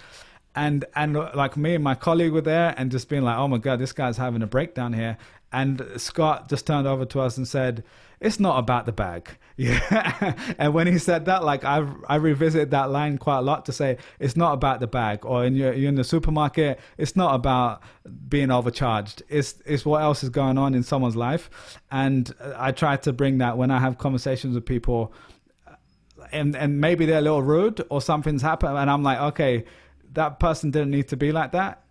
And like me and my colleague were there and just being like, "Oh my God, this guy's having a breakdown here." And Scott just turned over to us and said, "It's not about the bag." Yeah. And when he said that, like I revisit that line quite a lot to say, it's not about the bag. Or you're in the supermarket, it's not about being overcharged. It's what else is going on in someone's life. And I try to bring that when I have conversations with people, and maybe they're a little rude or something's happened, and I'm like, okay, that person didn't need to be like that.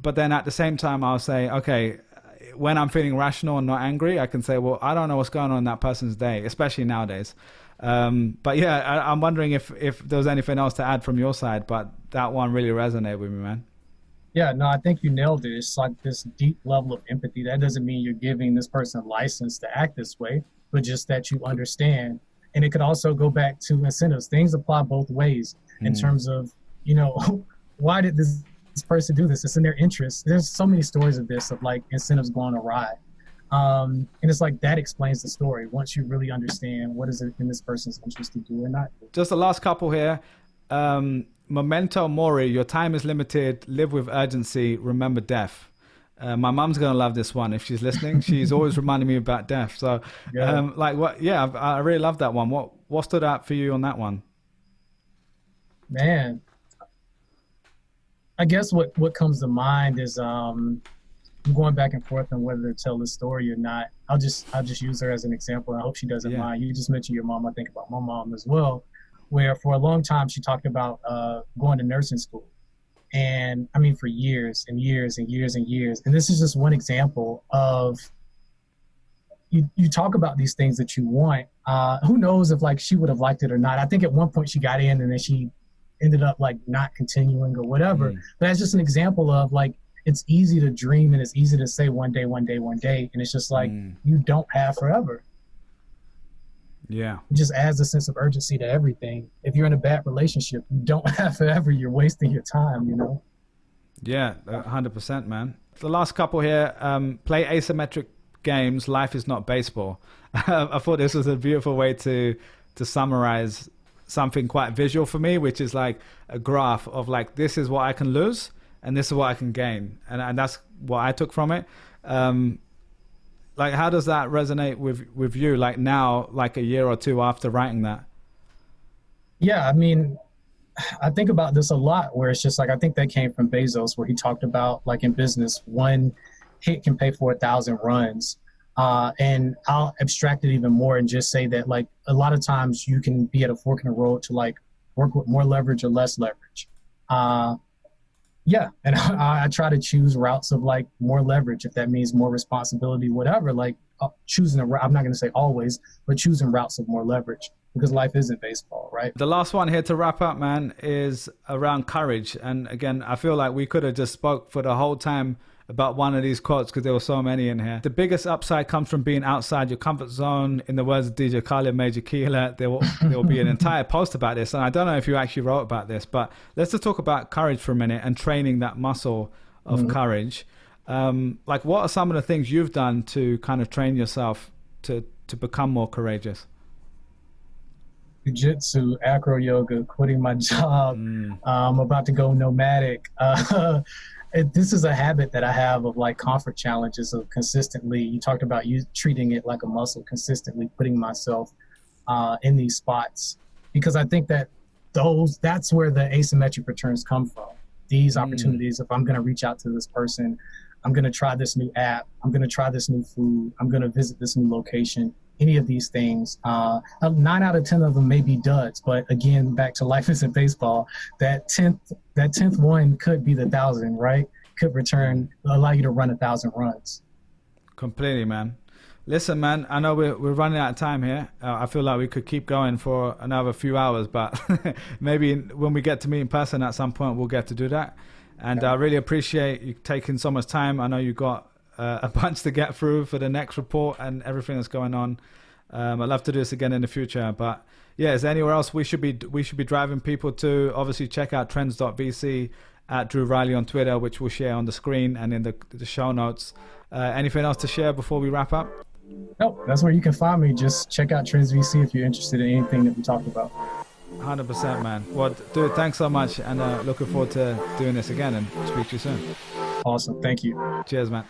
But then at the same time, I'll say, okay, when I'm feeling rational and not angry, I can say, well, I don't know what's going on in that person's day, especially nowadays. But yeah, I'm wondering if there was anything else to add from your side, but that one really resonated with me, man. Yeah, no, I think you nailed it. It's like this deep level of empathy. That doesn't mean you're giving this person a license to act this way, but just that you understand. And it could also go back to incentives. Things apply both ways in terms of, why did this person do this? It's in their interest. There's so many stories of this, of like incentives going awry. And it's like that explains the story once you really understand what is it in this person's interest to do or not do. Just the last couple here. Memento Mori, your time is limited. Live with urgency. Remember death. My mom's going to love this one if she's listening. She's always reminding me about death. So I really love that one. What stood out for you on that one? Man, I guess what comes to mind is I'm going back and forth on whether to tell the story or not. I'll just use her as an example. I hope she doesn't mind. You just mentioned your mom. I think about my mom as well, where for a long time she talked about going to nursing school. And I mean, for years and years and years and years. And this is just one example of you talk about these things that you want. Who knows if like she would have liked it or not. I think at one point she got in and then she ended up like not continuing or whatever. But that's just an example of like, it's easy to dream and it's easy to say one day, one day, one day. And it's just like, you don't have forever. Yeah. It just adds a sense of urgency to everything. If you're in a bad relationship, you don't have forever. You're wasting your time, Yeah, 100%, man. The last couple here, play asymmetric games. Life is not baseball. I thought this was a beautiful way to summarize something quite visual for me, which is like a graph of like, this is what I can lose and this is what I can gain. And that's what I took from it. Like, how does that resonate with you, like now, like a year or two after writing that? Yeah, I mean, I think about this a lot, where it's just like, I think that came from Bezos, where he talked about like in business, one hit can pay for 1,000 runs. And I'll abstract it even more and just say that like a lot of times you can be at a fork in the road to like work with more leverage or less leverage. And I try to choose routes of like more leverage, if that means more responsibility, whatever, like choosing a route. I'm not going to say always, but choosing routes of more leverage, because life isn't baseball, right? The last one here to wrap up, man, is around courage. And again, I feel like we could have just spoke for the whole time about one of these quotes because there were so many in here. The biggest upside comes from being outside your comfort zone. In the words of DJ Khaled, Major Keeler, there will be an entire post about this. And I don't know if you actually wrote about this, but let's just talk about courage for a minute and training that muscle of courage. Like, what are some of the things you've done to kind of train yourself to become more courageous? Jiu-jitsu, acro yoga, quitting my job. I'm about to go nomadic. This is a habit that I have of like comfort challenges of consistently, you talked about you treating it like a muscle, consistently putting myself in these spots, because I think that that's where the asymmetric returns come from. These opportunities, if I'm going to reach out to this person, I'm going to try this new app, I'm going to try this new food, I'm going to visit this new location, any of these things, 9 out of 10 of them may be duds, but again, back to life isn't baseball, that 10th one could be the 1,000, right? Could allow you to run 1,000 runs. Completely, man. Listen, man, I know we're running out of time here. I feel like we could keep going for another few hours, but maybe when we get to meet in person at some point, we'll get to do that. And I really appreciate you taking so much time. I know you got a bunch to get through for the next report and everything that's going on. I'd love to do this again in the future, but yeah, is there anywhere else we should be driving people to? Obviously, check out Trends.vc, at Dru Riley on Twitter, which we'll share on the screen and in the show notes. Anything else to share before we wrap up? No, that's where you can find me. Just check out Trends.vc if you're interested in anything that we talked about. 100%, man. Well, dude, thanks so much, and looking forward to doing this again and speak to you soon. Awesome. Thank you. Cheers, man.